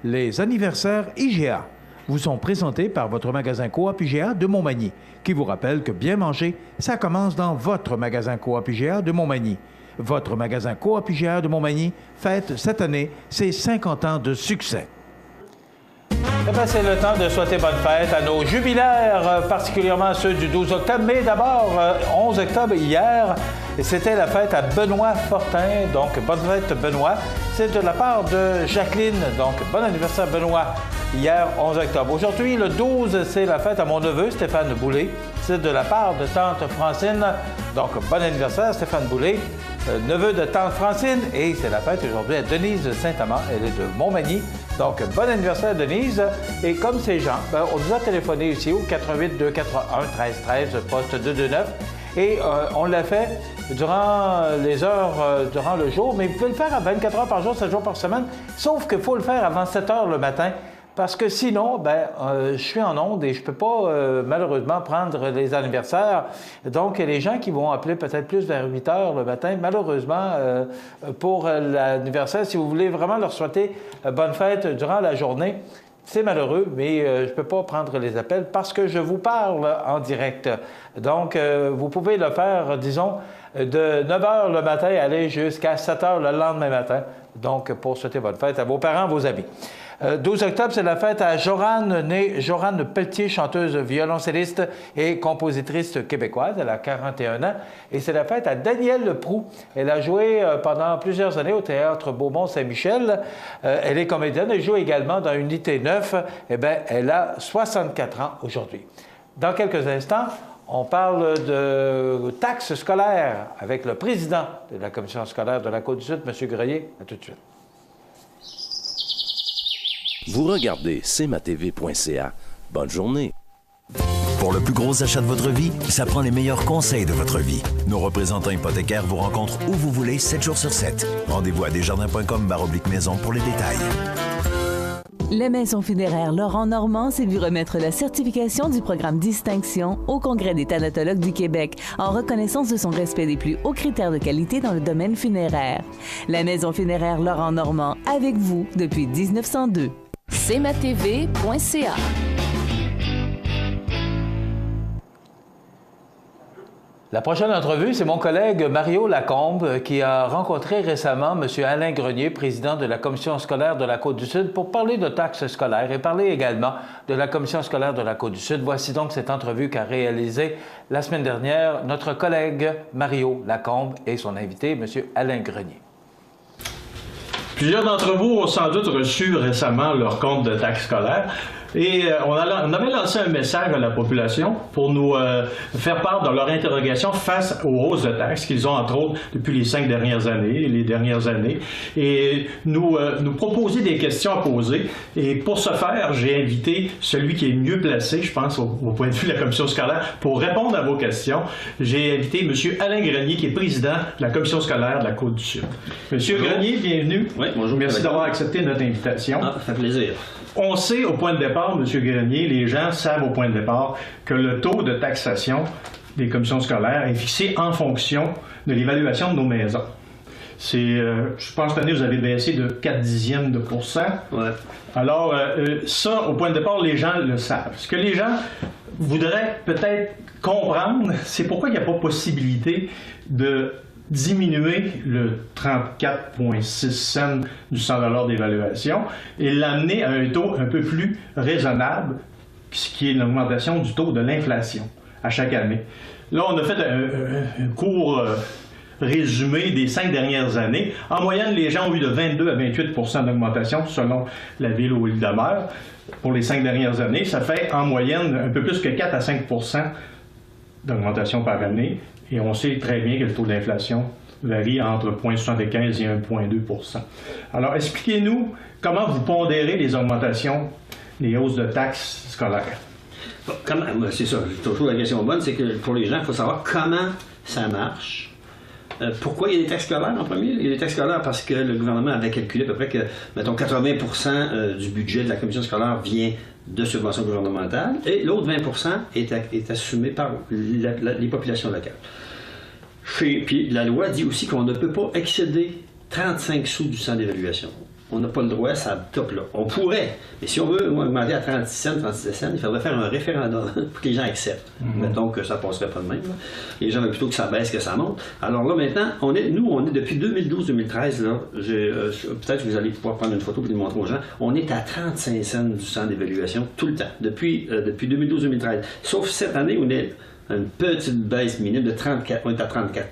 Les anniversaires IGA vous sont présentés par votre magasin Coop IGA de Montmagny, qui vous rappelle que bien manger, ça commence dans votre magasin Coop IGA de Montmagny. Votre magasin Coop IGA de Montmagny fête cette année ses 50 ans de succès. Eh bien, c'est le temps de souhaiter bonne fête à nos jubilaires, particulièrement ceux du 12 octobre. Mais d'abord, 11 octobre, hier, c'était la fête à Benoît Fortin. Donc, bonne fête, Benoît. C'est de la part de Jacqueline. Donc, bon anniversaire, Benoît, hier, 11 octobre. Aujourd'hui, le 12, c'est la fête à mon neveu, Stéphane Boulay. C'est de la part de tante Francine. Donc, bon anniversaire, Stéphane Boulay, neveu de tante Francine. Et c'est la fête aujourd'hui à Denise de Saint-Amand. Elle est de Montmagny. Donc, bon anniversaire, Denise. Et comme ces gens, on nous a téléphoné ici au 88 241 1313, poste 229. Et on l'a fait durant les heures, durant le jour, mais vous pouvez le faire à 24 heures par jour, 7 jours par semaine, sauf qu'il faut le faire avant 7 heures le matin, parce que sinon, je suis en onde et je ne peux pas, malheureusement, prendre les anniversaires. Donc, les gens qui vont appeler peut-être plus vers 8 heures le matin, malheureusement, pour l'anniversaire, si vous voulez vraiment leur souhaiter bonne fête durant la journée, c'est malheureux, mais je ne peux pas prendre les appels parce que je vous parle en direct. Donc, vous pouvez le faire, disons, de 9 h le matin et aller jusqu'à 7 h le lendemain matin. Donc, pour souhaiter bonne fête à vos parents, vos amis. 12 octobre, c'est la fête à Jorane, née Jorane Pelletier, chanteuse, violoncelliste et compositrice québécoise. Elle a 41 ans. Et c'est la fête à Danielle Leproux. Elle a joué pendant plusieurs années au Théâtre Beaumont-Saint-Michel. Elle est comédienne. Elle joue également dans Unité 9. Eh bien, elle a 64 ans aujourd'hui. Dans quelques instants, on parle de taxes scolaires avec le président de la Commission scolaire de la Côte-du-Sud, M. Grenier. À tout de suite. Vous regardez cmatv.ca. Bonne journée. Pour le plus gros achat de votre vie, ça prend les meilleurs conseils de votre vie. Nos représentants hypothécaires vous rencontrent où vous voulez, 7 jours sur 7. Rendez-vous à desjardins.com/maison pour les détails. La Maison funéraire Laurent Normand s'est vu remettre la certification du programme Distinction au Congrès des thanatologues du Québec en reconnaissance de son respect des plus hauts critères de qualité dans le domaine funéraire. La Maison funéraire Laurent Normand, avec vous depuis 1902. cmatv.ca. La prochaine entrevue, c'est mon collègue Mario Lacombe qui a rencontré récemment M. Alain Grenier, président de la Commission scolaire de la Côte-du-Sud, pour parler de taxes scolaires et parler également de la Commission scolaire de la Côte-du-Sud. Voici donc cette entrevue qu'a réalisée la semaine dernière notre collègue Mario Lacombe et son invité, M. Alain Grenier. Plusieurs d'entre vous ont sans doute reçu récemment leur compte de taxes scolaires. Et on avait lancé un message à la population pour nous faire part de leur interrogation face aux hausses de taxes qu'ils ont, entre autres, depuis les 5 dernières années, et nous proposer des questions à poser. Et pour ce faire, j'ai invité celui qui est mieux placé, je pense, au point de vue de la Commission scolaire, pour répondre à vos questions. J'ai invité M. Alain Grenier, qui est président de la Commission scolaire de la Côte-du-Sud. M. Grenier, bienvenue. Oui, bonjour. Merci d'avoir accepté notre invitation. Ah, ça fait plaisir. On sait au point de départ, M. Grenier, les gens savent au point de départ que le taux de taxation des commissions scolaires est fixé en fonction de l'évaluation de nos maisons. Je pense que cette année, vous avez baissé de 0,4 de %. Ouais. Alors, ça, au point de départ, les gens le savent. Ce que les gens voudraient peut-être comprendre, c'est pourquoi il n'y a pas possibilité de diminuer le 34,6 cents du 100 d'évaluation et l'amener à un taux un peu plus raisonnable, ce qui est l'augmentation du taux de l'inflation à chaque année. Là, on a fait un court résumé des 5 dernières années. En moyenne, les gens ont eu de 22 à 28 % d'augmentation selon la ville où ils demeurent. Pour les 5 dernières années, ça fait en moyenne un peu plus que 4 à 5 % d'augmentation par année. Et on sait très bien que le taux d'inflation varie entre 0,75 et 1,2 %. Alors, expliquez-nous comment vous pondérez les augmentations, les hausses de taxes scolaires. C'est ça, toujours la question bonne, c'est que pour les gens, il faut savoir comment ça marche. Pourquoi il y a des taxes scolaires en premier? Il y a des taxes scolaires parce que le gouvernement avait calculé à peu près que, mettons, 80 % du budget de la commission scolaire vient de subventions gouvernementales et l'autre 20 % est assumé par les populations locales. Puis la loi dit aussi qu'on ne peut pas excéder 35 sous du 100 d'évaluation. on n'a pas le droit, ça top là. On pourrait, mais si on veut augmenter à 36 cents, 36 cents, il faudrait faire un référendum pour que les gens acceptent. Mettons que ça ne passerait pas de même. Là. Les gens veulent plutôt que ça baisse que ça monte. Alors là, maintenant, on est depuis 2012-2013, là, peut-être que vous allez pouvoir prendre une photo pour le montrer aux gens, on est à 35 cents du centre d'évaluation tout le temps, depuis 2012-2013. Sauf cette année, on est à une petite baisse minime de 34, on est à 34.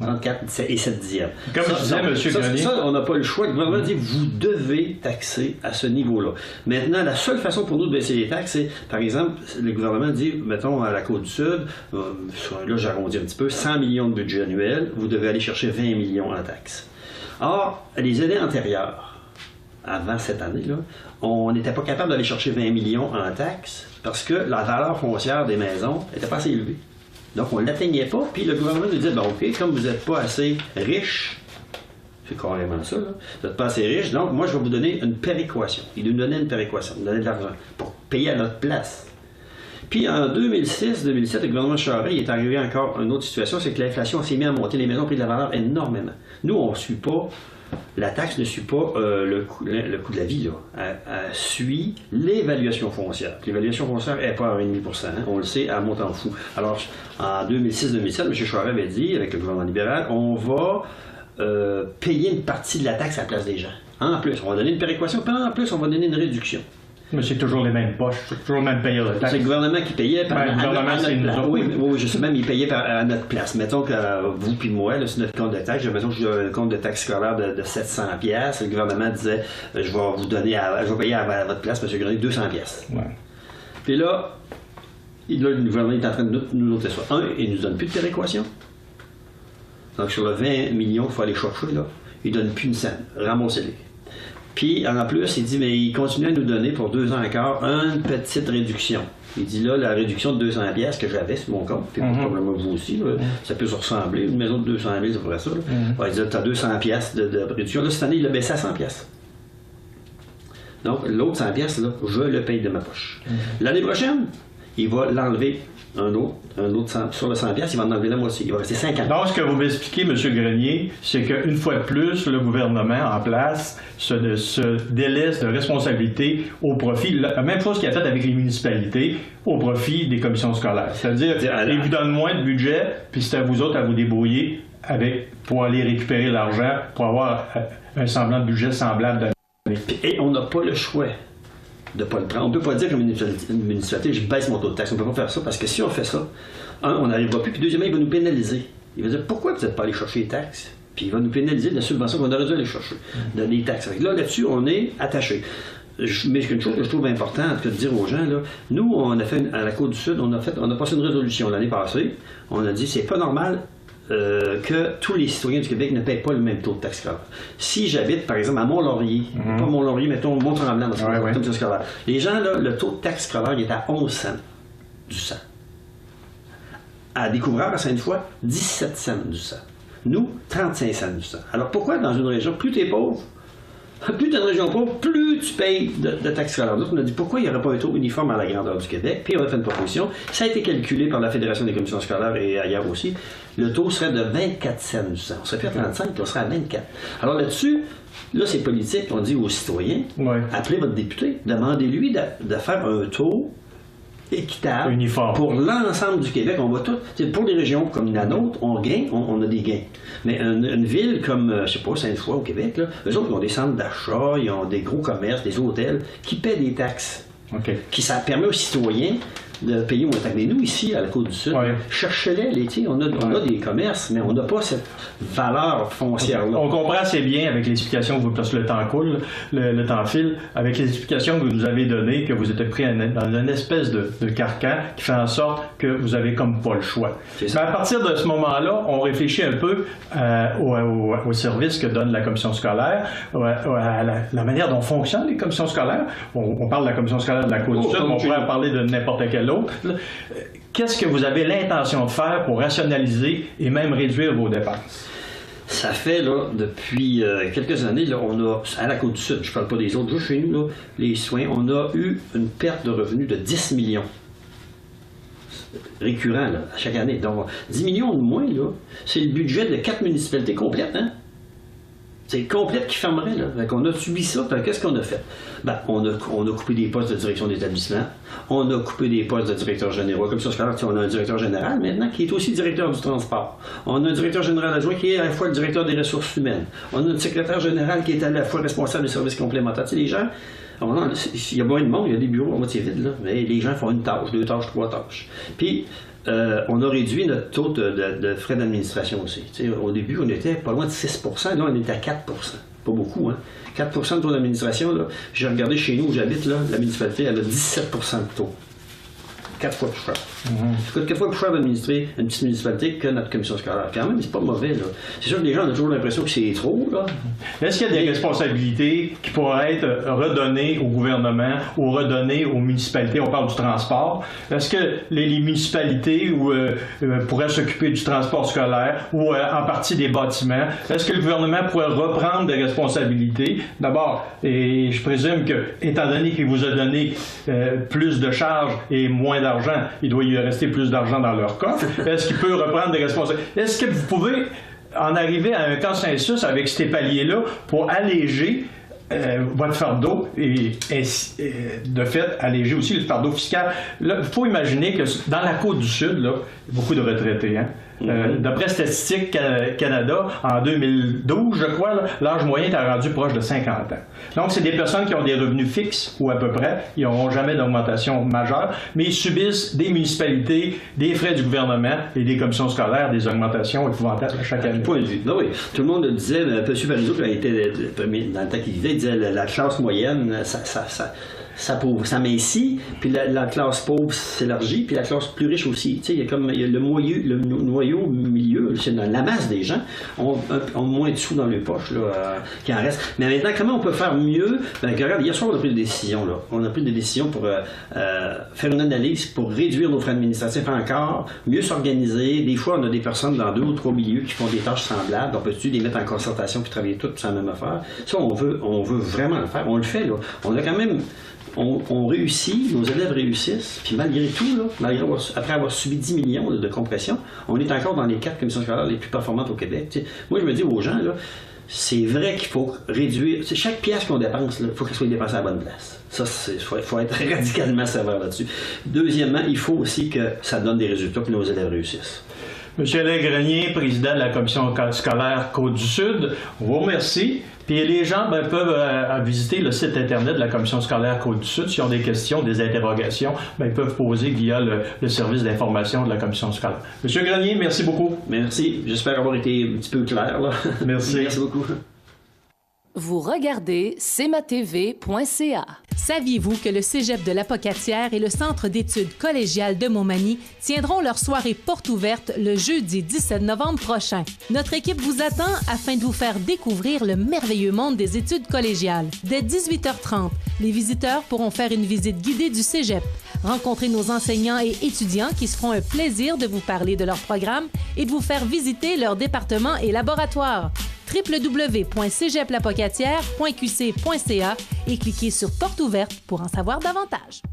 34 et 7 dixièmes. Comme je disais, M. Grenier. Ça, on n'a pas le choix. Le gouvernement dit vous devez taxer à ce niveau-là. Maintenant, la seule façon pour nous de baisser les taxes, c'est, par exemple, le gouvernement dit, mettons, à la Côte-du-Sud, là j'arrondis un petit peu, 100 millions de budget annuel, vous devez aller chercher 20 millions en taxes. Or, les années antérieures, avant cette année-là, on n'était pas capable d'aller chercher 20 millions en taxes parce que la valeur foncière des maisons n'était pas assez élevée. Donc, on ne l'atteignait pas, puis le gouvernement nous disait, ben, OK, comme vous n'êtes pas assez riche, c'est carrément ça, là, vous n'êtes pas assez riche, donc moi, je vais vous donner une péréquation. Il nous donnait une péréquation, il nous donnait de l'argent pour payer à notre place. Puis, en 2006-2007, le gouvernement Charest, il est arrivé encore à une autre situation, c'est que l'inflation s'est mise à monter, les maisons ont pris de la valeur énormément. Nous, on ne suit pas, la taxe ne suit pas le coût de la vie, là. Elle suit l'évaluation foncière. L'évaluation foncière n'est pas à 1,5 %, hein, on le sait, elle monte en fou. Alors, en 2006-2007, M. Charest avait dit, avec le gouvernement libéral, on va payer une partie de la taxe à la place des gens. En plus, on va donner une péréquation, puis en plus, on va donner une réduction. Mais c'est toujours les mêmes poches, c'est toujours le même payeur de taxes. C'est le gouvernement qui payait à notre place. Oui, je sais même, il payait à notre place. Mettons que vous puis moi, là, sur notre compte de taxes, mettons que j'ai un compte de taxe scolaire de 700 $. Le gouvernement disait, je vais vous donner, je vais payer à votre place, M. Grenier, 200 $. Ouais. Puis là, le gouvernement est en train de nous noter ça. Il ne nous donne plus de péréquation. Donc, sur le 20 millions qu'il faut aller chercher, là, il ne donne plus une scène. Ramassez-les. Puis, en plus, il dit, mais il continue à nous donner pour 2 ans encore une petite réduction. Il dit là, la réduction de 200 $ que j'avais sur mon compte, puis probablement vous aussi, là, ça peut se ressembler, une maison de 200 000, c'est vrai ça. Il dit, tu as 200 $ de réduction. Là, cette année, il l'a baissé à 100 $. Donc, l'autre 100 $, là, je le paye de ma poche. L'année prochaine, il va l'enlever un autre 100, sur le 100 $, il va en enlever la moitié. Il va rester 50. Donc, ce que vous m'expliquez, M. Grenier, c'est qu'une fois de plus, le gouvernement en place se délaisse de responsabilité au profit, la même chose qu'il a fait avec les municipalités, au profit des commissions scolaires. C'est-à-dire, il vous donne moins de budget, puis c'est à vous autres à vous débrouiller pour aller récupérer l'argent, pour avoir un semblant de budget semblable. Et on n'a pas le choix de ne pas le prendre. On ne peut pas dire qu'une municipalité, je baisse mon taux de taxe. On ne peut pas faire ça parce que si on fait ça, on n'arrivera plus. Puis deuxièmement, il va nous pénaliser. Il va dire pourquoi vous n'êtes pas allé chercher les taxes? Puis il va nous pénaliser de la subvention qu'on aurait dû aller chercher, des taxes. Là-dessus, on est attaché. Mais une chose que je trouve importante que de dire aux gens, là, nous, on a fait, à la Côte-du-Sud, on a passé une résolution l'année passée. On a dit c'est pas normal que tous les citoyens du Québec ne paient pas le même taux de taxe scolaire. Si j'habite, par exemple, à Mont-Laurier, pas Mont-Laurier, mettons Mont-Tremblant, les gens, là, le taux de taxe scolaire, il est à 11 cents du 100. À Découvreur, à Sainte-Foy, 17 cents du 100. Nous, 35 cents du 100. Alors pourquoi dans une région, plus tu es pauvre, plus tu es une région pauvre, plus tu payes de taxes scolaires. Donc, on a dit pourquoi il n'y aurait pas un taux uniforme à la grandeur du Québec. Puis on a fait une proposition. Ça a été calculé par la Fédération des commissions scolaires et ailleurs aussi. Le taux serait de 24 cents du 100. On serait plus à 35, puis on serait à 24. Alors là-dessus, là, c'est politique. On dit aux citoyens, appelez votre député, demandez-lui de faire un taux équitable uniforme pour l'ensemble du Québec. On va tout. Pour les régions comme la nôtre, on gagne, on a des gains. Mais une ville comme, je sais pas, Sainte-Foy au Québec, là, eux autres, ils ont des centres d'achat, ils ont des gros commerces, des hôtels qui paient des taxes. Qui ça permet aux citoyens de payer moins de taxes. Mais nous, ici, à la Côte-du-Sud, cherchez-les, on a des commerces, mais on n'a pas cette valeur foncière-là. On comprend assez bien avec l'explication que vous, parce que le temps coule, le temps file, avec les explications que vous nous avez données, que vous êtes pris dans une espèce de carcan qui fait en sorte que vous avez comme pas le choix. Mais à partir de ce moment-là, on réfléchit un peu au service que donne la commission scolaire, à la manière dont fonctionnent les commissions scolaires. On parle de la commission scolaire de la Côte-du-Sud, mais on pourrait parler de n'importe quelle autre. Qu'est-ce que vous avez l'intention de faire pour rationaliser et même réduire vos dépenses? Ça fait, là, depuis quelques années, là, on a, à la Côte-du-Sud, je ne parle pas des autres, juste chez nous, là, les soins, on a eu une perte de revenus de 10 millions. Récurrent, là, à chaque année. Donc, 10 millions de moins, là, c'est le budget de 4 municipalités complètes, hein? C'est complète qui fermerait, là. Fait qu'on a subi ça, puis qu'est-ce qu'on a fait? Ben, on a coupé des postes de direction d'établissement, on a coupé des postes de directeur général, comme ça, on a un directeur général maintenant qui est aussi directeur du transport. On a un directeur général adjoint qui est à la fois le directeur des ressources humaines. On a un secrétaire général qui est à la fois responsable des services complémentaires. Tu sais, les gens, il y a moins de monde, il y a des bureaux à moitié vides, là, mais les gens font une tâche, 2 tâches, 3 tâches. Puis, on a réduit notre taux de frais d'administration aussi. T'sais, au début, on était pas loin de 6 %, là, on était à 4 %. Pas beaucoup, hein? 4 % de taux d'administration, là. J'ai regardé chez nous où j'habite, là, la municipalité, elle a 17 % de taux. 4 fois plus cher. Ça coûte 4 fois plus cher d'administrer une petite municipalité que notre commission scolaire. Quand même, c'est pas mauvais, là. C'est sûr que les gens ont toujours l'impression que c'est trop, là. Est-ce qu'il y a des responsabilités qui pourraient être redonnées au gouvernement ou redonnées aux municipalités? On parle du transport. Est-ce que les municipalités pourraient s'occuper du transport scolaire ou en partie des bâtiments? Est-ce que le gouvernement pourrait reprendre des responsabilités? D'abord, et je présume que, étant donné qu'il vous a donné plus de charges et moins d'argent, il doit y rester plus d'argent dans leur coffre. Est-ce qu'il peut reprendre des responsabilités? Est-ce que vous pouvez en arriver à un consensus avec ces paliers-là pour alléger votre fardeau et de fait alléger aussi le fardeau fiscal? Il faut imaginer que dans la Côte-du-Sud, là, il y a beaucoup de retraités. Hein? D'après Statistique Canada, en 2012, je crois, l'âge moyen est rendu proche de 50 ans. Donc, c'est des personnes qui ont des revenus fixes, ou à peu près. Ils n'auront jamais d'augmentation majeure, mais ils subissent des municipalités, des frais du gouvernement et des commissions scolaires, des augmentations épouvantables à chaque année. Point de vue. Non, oui. Tout le monde le disait, M. Parizeau, qui a été dans le temps qu'il vivait, il disait la classe moyenne, ça mincit, puis la classe pauvre s'élargit, puis la classe plus riche aussi. Tu sais, il y a le noyau milieu, c'est dans la masse des gens, ont moins de sous dans les poches, là, qui en reste. Mais maintenant, comment on peut faire mieux? Ben, regarde, hier soir, on a pris des décisions, là. On a pris des décisions pour faire une analyse, pour réduire nos frais administratifs encore, mieux s'organiser. Des fois, on a des personnes dans 2 ou 3 milieux qui font des tâches semblables. On peut-tu les mettre en concertation puis travailler toutes sur la même affaire? Ça, on veut vraiment le faire. On le fait, là. On a quand même... On réussit, nos élèves réussissent, puis malgré tout, là, après avoir subi 10 millions de compression, on est encore dans les 4 commissions scolaires les plus performantes au Québec. T'sais, moi, je me dis aux gens, là, c'est vrai qu'il faut réduire... Chaque pièce qu'on dépense, il faut qu'elle soit dépensée à la bonne place. Ça, il faut être radicalement sévère là-dessus. Deuxièmement, il faut aussi que ça donne des résultats, que nos élèves réussissent. M. Alain Grenier, président de la commission scolaire Côte-du-Sud, on vous remercie. Puis les gens peuvent visiter le site Internet de la commission scolaire Côte-du-Sud. S'ils ont des questions, des interrogations, ils peuvent poser via le service d'information de la commission scolaire. M. Grenier, merci beaucoup. Merci. J'espère avoir été un petit peu clair, là. Merci. Merci beaucoup. Vous regardez cmatv.ca. Saviez-vous que le Cégep de l'Apocatière et le Centre d'études collégiales de Montmagny tiendront leur soirée porte ouverte le jeudi 17 novembre prochain? Notre équipe vous attend afin de vous faire découvrir le merveilleux monde des études collégiales. Dès 18h30, les visiteurs pourront faire une visite guidée du Cégep, rencontrer nos enseignants et étudiants qui se feront un plaisir de vous parler de leur programme et de vous faire visiter leur département et laboratoire. www.cégeplapocatière.qc.ca et cliquez sur Porte ouverte pour en savoir davantage.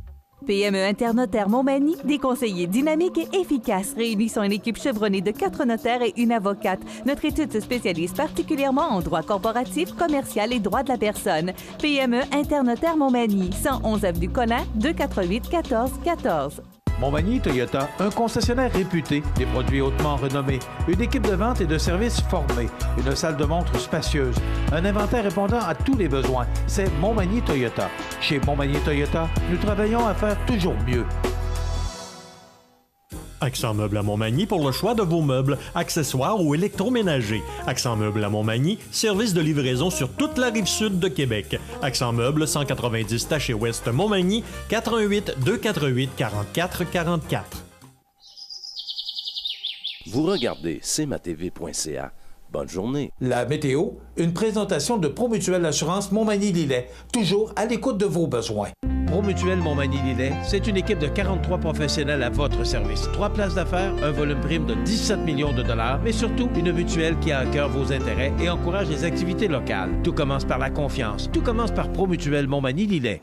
PME Internotaire Montmagny, des conseillers dynamiques et efficaces réunissant une équipe chevronnée de 4 notaires et une avocate. Notre étude se spécialise particulièrement en droit corporatif, commercial et droit de la personne. PME Internotaire Montmagny, 111 avenue Collin, 248-1414. Montmagny Toyota, un concessionnaire réputé, des produits hautement renommés, une équipe de vente et de services formée, une salle de montre spacieuse, un inventaire répondant à tous les besoins. C'est Montmagny Toyota. Chez Montmagny Toyota, nous travaillons à faire toujours mieux. Accent Meubles à Montmagny pour le choix de vos meubles, accessoires ou électroménagers. Accent Meubles à Montmagny, service de livraison sur toute la rive sud de Québec. Accent Meubles, 190 Taché Ouest Montmagny, 418 248 44 44. Vous regardez cmatv.ca. Bonne journée. La météo, une présentation de Promutuelle Assurance Montmagny-Lillet, toujours à l'écoute de vos besoins. Promutuelle Montmagny-Lillet, c'est une équipe de 43 professionnels à votre service. 3 places d'affaires, un volume prime de 17 millions de dollars, mais surtout une mutuelle qui a à cœur vos intérêts et encourage les activités locales. Tout commence par la confiance. Tout commence par Promutuelle Montmagny-Lillet.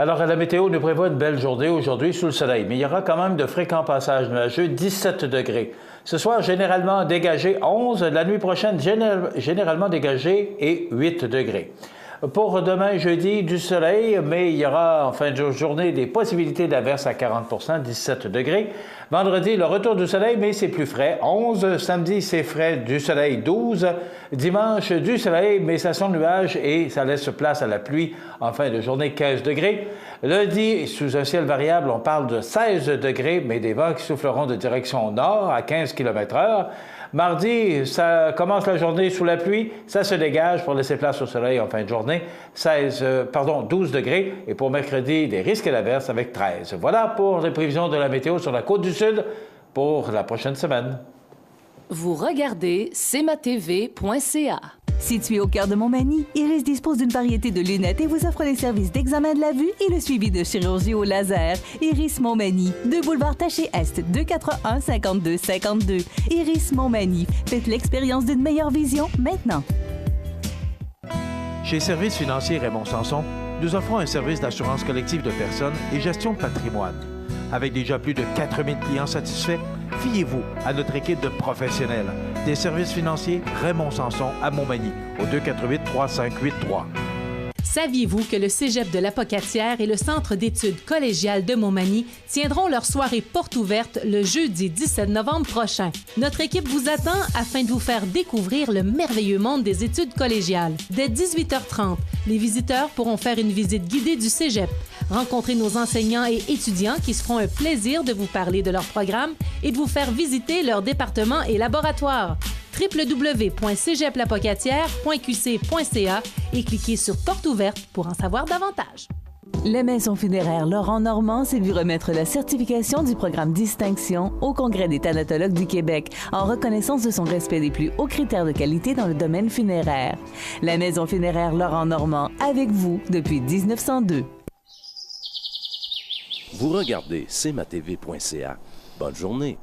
Alors, la météo nous prévoit une belle journée aujourd'hui sous le soleil, mais il y aura quand même de fréquents passages nuageux, 17 degrés. Ce soir, généralement dégagé 11. La nuit prochaine, généralement dégagé et 8 degrés. Pour demain, jeudi, du soleil, mais il y aura en fin de journée des possibilités d'averses à 40 17 degrés. Vendredi, le retour du soleil, mais c'est plus frais, 11. Samedi, c'est frais, du soleil, 12. Dimanche, du soleil, mais ça sent nuage et ça laisse place à la pluie en fin de journée, 15 degrés. Lundi, sous un ciel variable, on parle de 16 degrés, mais des vents qui souffleront de direction nord à 15 km/h. Mardi, ça commence la journée sous la pluie, ça se dégage pour laisser place au soleil en fin de journée, 12 degrés. Et pour mercredi, des risques d'averses avec 13. Voilà pour les prévisions de la météo sur la côte du Sud pour la prochaine semaine. Vous regardez cmatv.ca. Situé au cœur de Montmagny, Iris dispose d'une variété de lunettes et vous offre les services d'examen de la vue et le suivi de chirurgie au laser. Iris Montmagny, 2 boulevard Taché-Est, 241-5252. Iris Montmagny, faites l'expérience d'une meilleure vision maintenant. Chez Services financiers Raymond Sanson, nous offrons un service d'assurance collective de personnes et gestion de patrimoine. Avec déjà plus de 4000 clients satisfaits, fiez-vous à notre équipe de professionnels. Des services financiers Raymond Sanson à Montmagny, au 248-3583. Saviez-vous que le Cégep de l'Apocatière et le Centre d'études collégiales de Montmagny tiendront leur soirée porte ouverte le jeudi 17 novembre prochain? Notre équipe vous attend afin de vous faire découvrir le merveilleux monde des études collégiales. Dès 18h30, les visiteurs pourront faire une visite guidée du Cégep, rencontrer nos enseignants et étudiants qui se feront un plaisir de vous parler de leur programme et de vous faire visiter leur département et laboratoire. www.cégeplapocatière.qc.ca et cliquez sur Porte ouverte pour en savoir davantage. La Maison funéraire Laurent Normand s'est vu remettre la certification du programme Distinction au Congrès des thanatologues du Québec en reconnaissance de son respect des plus hauts critères de qualité dans le domaine funéraire. La Maison funéraire Laurent Normand, avec vous depuis 1902. Vous regardez cmatv.ca. Bonne journée.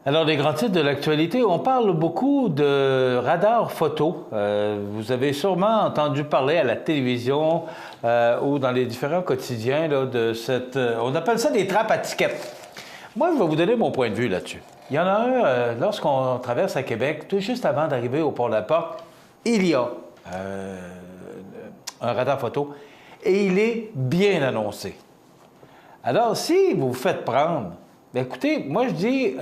Alors, les grands titres de l'actualité, on parle beaucoup de radar photo. Vous avez sûrement entendu parler à la télévision ou dans les différents quotidiens là, de cette... on appelle ça des trappes à tickets. Moi, je vais vous donner mon point de vue là-dessus. Il y en a un, lorsqu'on traverse à Québec, tout juste avant d'arriver au Pont-la-Porte, il y a un radar photo et il est bien annoncé. Alors, si vous vous faites prendre, bien, écoutez, moi je dis,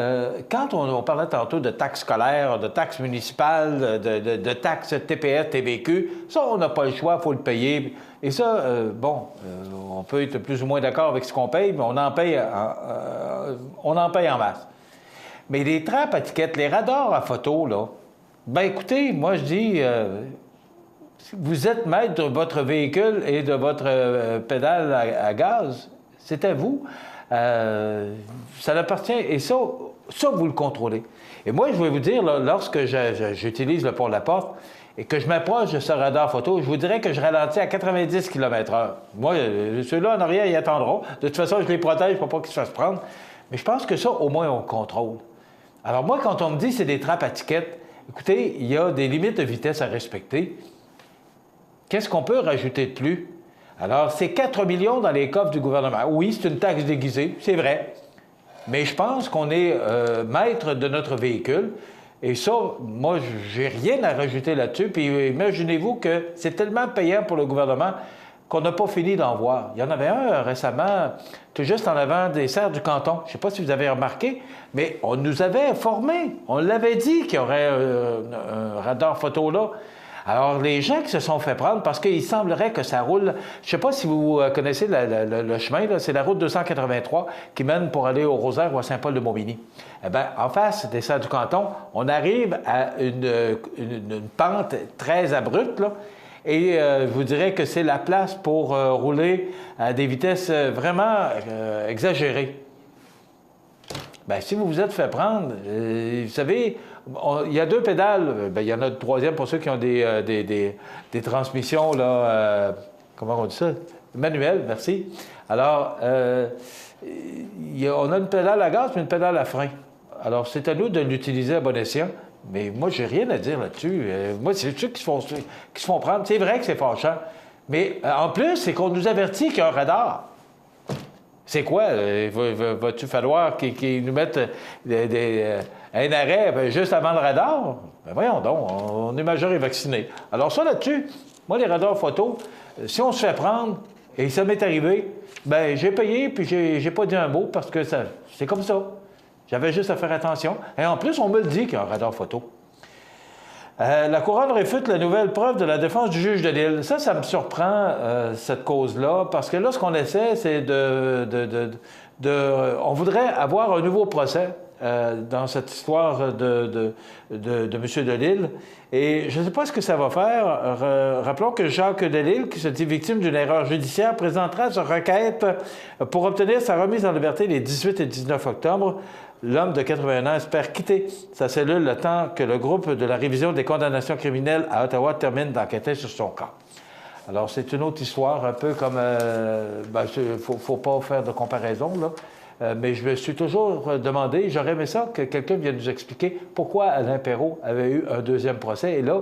quand on parlait tantôt de taxes scolaires, de taxes municipales, de taxes TPS, TVQ, ça, on n'a pas le choix, il faut le payer. Et ça, on peut être plus ou moins d'accord avec ce qu'on paye, mais on en paye en masse. Mais les trappes à tickets, les radars à photo, là, bien écoutez, moi je dis, vous êtes maître de votre véhicule et de votre pédale à gaz, c'est à vous. Ça l'appartient. Et ça, vous le contrôlez. Et moi, je vais vous dire, là, lorsque j'utilise le Pont-la-Porte et que je m'approche de ce radar photo, je vous dirais que je ralentis à 90 km/h. Moi, ceux-là en arrière, ils attendront. De toute façon, je les protège pour pas qu'ils se fassent prendre. Mais je pense que ça, au moins, on contrôle. Alors moi, quand on me dit que c'est des trappes à tickets, écoutez, il y a des limites de vitesse à respecter. Qu'est-ce qu'on peut rajouter de plus? Alors, c'est 4 millions dans les coffres du gouvernement. Oui, c'est une taxe déguisée, c'est vrai. Mais je pense qu'on est maître de notre véhicule. Et ça, moi, j'ai rien à rajouter là-dessus. Puis imaginez-vous que c'est tellement payant pour le gouvernement qu'on n'a pas fini d'en voir. Il y en avait un récemment, tout juste en avant des serres du canton. Je ne sais pas si vous avez remarqué, mais on nous avait informés. On l'avait dit qu'il y aurait un radar photo là. Alors, les gens qui se sont fait prendre, parce qu'il semblerait que ça roule... Je ne sais pas si vous connaissez le chemin, là, c'est la route 283 qui mène pour aller au Rosaire ou à Saint-Paul-de-Montmagny. Eh bien, en face des serres du canton, on arrive à une pente très abrupte, là, et je vous dirais que c'est la place pour rouler à des vitesses vraiment exagérées. Bien, si vous vous êtes fait prendre, vous savez, il y a 2 pédales. Bien, il y en a une troisième pour ceux qui ont des transmissions, là, comment on dit ça? Manuelles, merci. Alors, on a une pédale à gaz et une pédale à frein. Alors, c'est à nous de l'utiliser à bon escient. Mais moi, j'ai rien à dire là-dessus. Moi, c'est ceux qui se font prendre. C'est vrai que c'est fâchant. Mais en plus, c'est qu'on nous avertit qu'il y a un radar. C'est quoi? Va-tu falloir qu'ils nous mettent un arrêt juste avant le radar? Ben voyons donc, on est majeur et vacciné. Alors ça, là-dessus, moi, les radars photo, si on se fait prendre, et ça m'est arrivé, ben j'ai payé, puis j'ai pas dit un mot, parce que c'est comme ça. J'avais juste à faire attention. Et en plus, on me le dit qu'il y a un radar photo. La couronne réfute la nouvelle preuve de la défense du juge de Lille. Ça me surprend, cette cause-là, parce que là, ce qu'on essaie, c'est on voudrait avoir un nouveau procès dans cette histoire de M. Delille. Et je ne sais pas ce que ça va faire. Rappelons que Jacques Delille, qui se dit victime d'une erreur judiciaire, présentera sa requête pour obtenir sa remise en liberté les 18 et 19 octobre. L'homme de 81 ans espère quitter sa cellule le temps que le groupe de la révision des condamnations criminelles à Ottawa termine d'enquêter sur son cas. Alors, c'est une autre histoire, un peu comme... il faut pas faire de comparaison, là. Mais je me suis toujours demandé, j'aurais aimé ça que quelqu'un vienne nous expliquer pourquoi Alain Perrault avait eu un deuxième procès. Et là,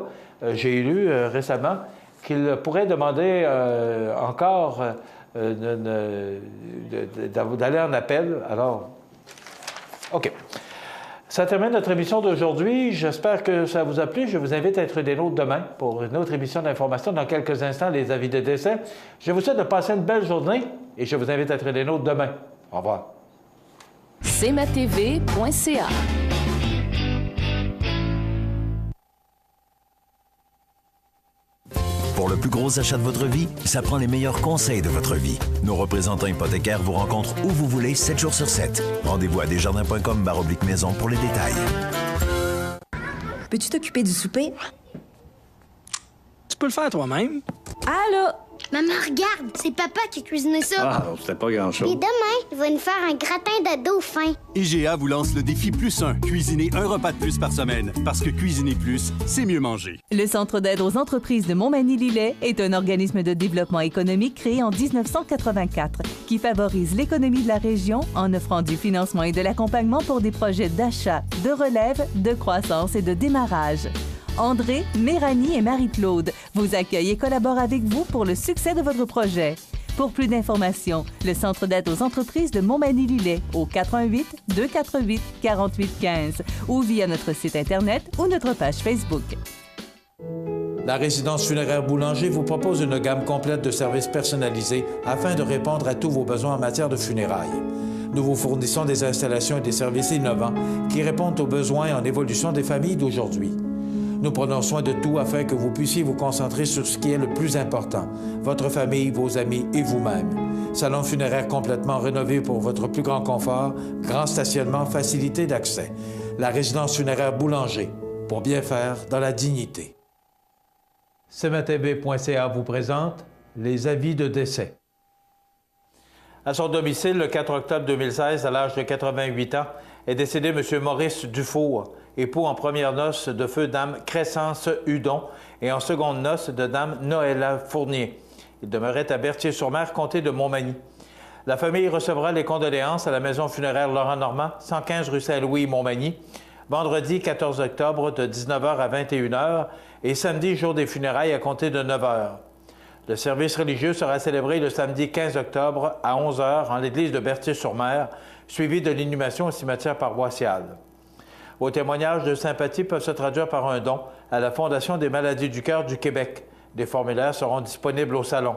j'ai lu récemment qu'il pourrait demander encore d'aller en appel. Alors, OK. Ça termine notre émission d'aujourd'hui. J'espère que ça vous a plu. Je vous invite à être des nôtres demain pour une autre émission d'information. Dans quelques instants, les avis de décès. Je vous souhaite de passer une belle journée et je vous invite à être des nôtres demain. Au revoir. cmatv.ca. Pour le plus gros achat de votre vie, ça prend les meilleurs conseils de votre vie. Nos représentants hypothécaires vous rencontrent où vous voulez, 7 jours sur 7. Rendez-vous à desjardins.com/maison pour les détails. Peux-tu t'occuper du souper? Tu peux le faire toi-même. Allô? Maman, regarde, c'est papa qui a cuisiné ça. Ah, c'était pas grand-chose. Et demain, il va nous faire un gratin de dauphin. IGA vous lance le défi +1. Cuisiner un repas de plus par semaine. Parce que cuisiner plus, c'est mieux manger. Le Centre d'aide aux entreprises de Montmagny-Lillet est un organisme de développement économique créé en 1984 qui favorise l'économie de la région en offrant du financement et de l'accompagnement pour des projets d'achat, de relève, de croissance et de démarrage. André, Méranie et Marie-Claude vous accueillent et collaborent avec vous pour le succès de votre projet. Pour plus d'informations, le Centre d'aide aux entreprises de Montmagny-Lillet au 88 248 48 15 ou via notre site Internet ou notre page Facebook. La résidence funéraire Boulanger vous propose une gamme complète de services personnalisés afin de répondre à tous vos besoins en matière de funérailles. Nous vous fournissons des installations et des services innovants qui répondent aux besoins en évolution des familles d'aujourd'hui. Nous prenons soin de tout afin que vous puissiez vous concentrer sur ce qui est le plus important, votre famille, vos amis et vous-même. Salon funéraire complètement rénové pour votre plus grand confort, grand stationnement, facilité d'accès. La résidence funéraire Boulanger, pour bien faire dans la dignité. cmatv.ca vous présente les avis de décès. À son domicile, le 4 octobre 2016, à l'âge de 88 ans, est décédé M. Maurice Dufour, époux en première noces de feu Dame Crescence Hudon et en seconde noces de Dame Noëlla Fournier. Il demeurait à Berthier-sur-Mer, comté de Montmagny. La famille recevra les condoléances à la maison funéraire Laurent Normand, 115 rue Saint-Louis, Montmagny, vendredi 14 octobre de 19h à 21h et samedi, jour des funérailles, à compter de 9h. Le service religieux sera célébré le samedi 15 octobre à 11h en l'église de Berthier-sur-Mer, suivi de l'inhumation au cimetière paroissial. Vos témoignages de sympathie peuvent se traduire par un don à la Fondation des maladies du cœur du Québec. Des formulaires seront disponibles au salon.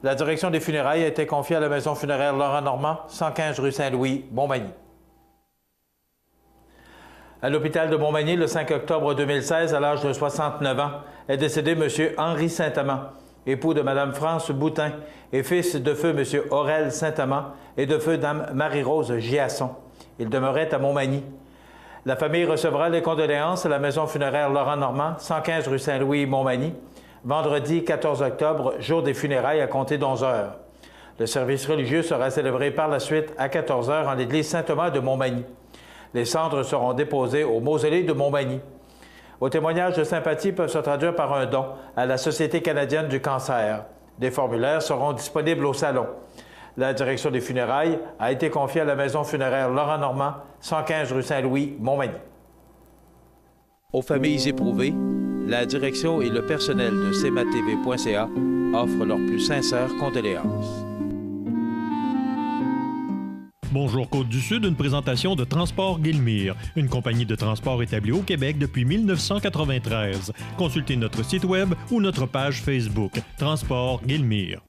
La direction des funérailles a été confiée à la maison funéraire Laurent Normand, 115 rue Saint-Louis, Montmagny. À l'hôpital de Montmagny, le 5 octobre 2016, à l'âge de 69 ans, est décédé M. Henri Saint-Amand, époux de Mme France Boutin et fils de feu M. Aurel Saint-Amand et de feu Dame Marie-Rose Giasson. Il demeurait à Montmagny. La famille recevra les condoléances à la maison funéraire Laurent Normand, 115 rue Saint-Louis, Montmagny, vendredi 14 octobre, jour des funérailles à compter d'11h. Le service religieux sera célébré par la suite à 14h en l'église Saint-Thomas de Montmagny. Les cendres seront déposées au mausolée de Montmagny. Vos témoignages de sympathie peuvent se traduire par un don à la Société canadienne du cancer. Des formulaires seront disponibles au salon. La direction des funérailles a été confiée à la maison funéraire Laurent Normand, 115 rue Saint-Louis, Montmagny. Aux familles éprouvées, La direction et le personnel de cmatv.ca offrent leurs plus sincères condoléances. Bonjour Côte-du-Sud, une présentation de Transport Guillemire, une compagnie de transport établie au Québec depuis 1993. Consultez notre site web ou notre page Facebook, Transport Guillemire.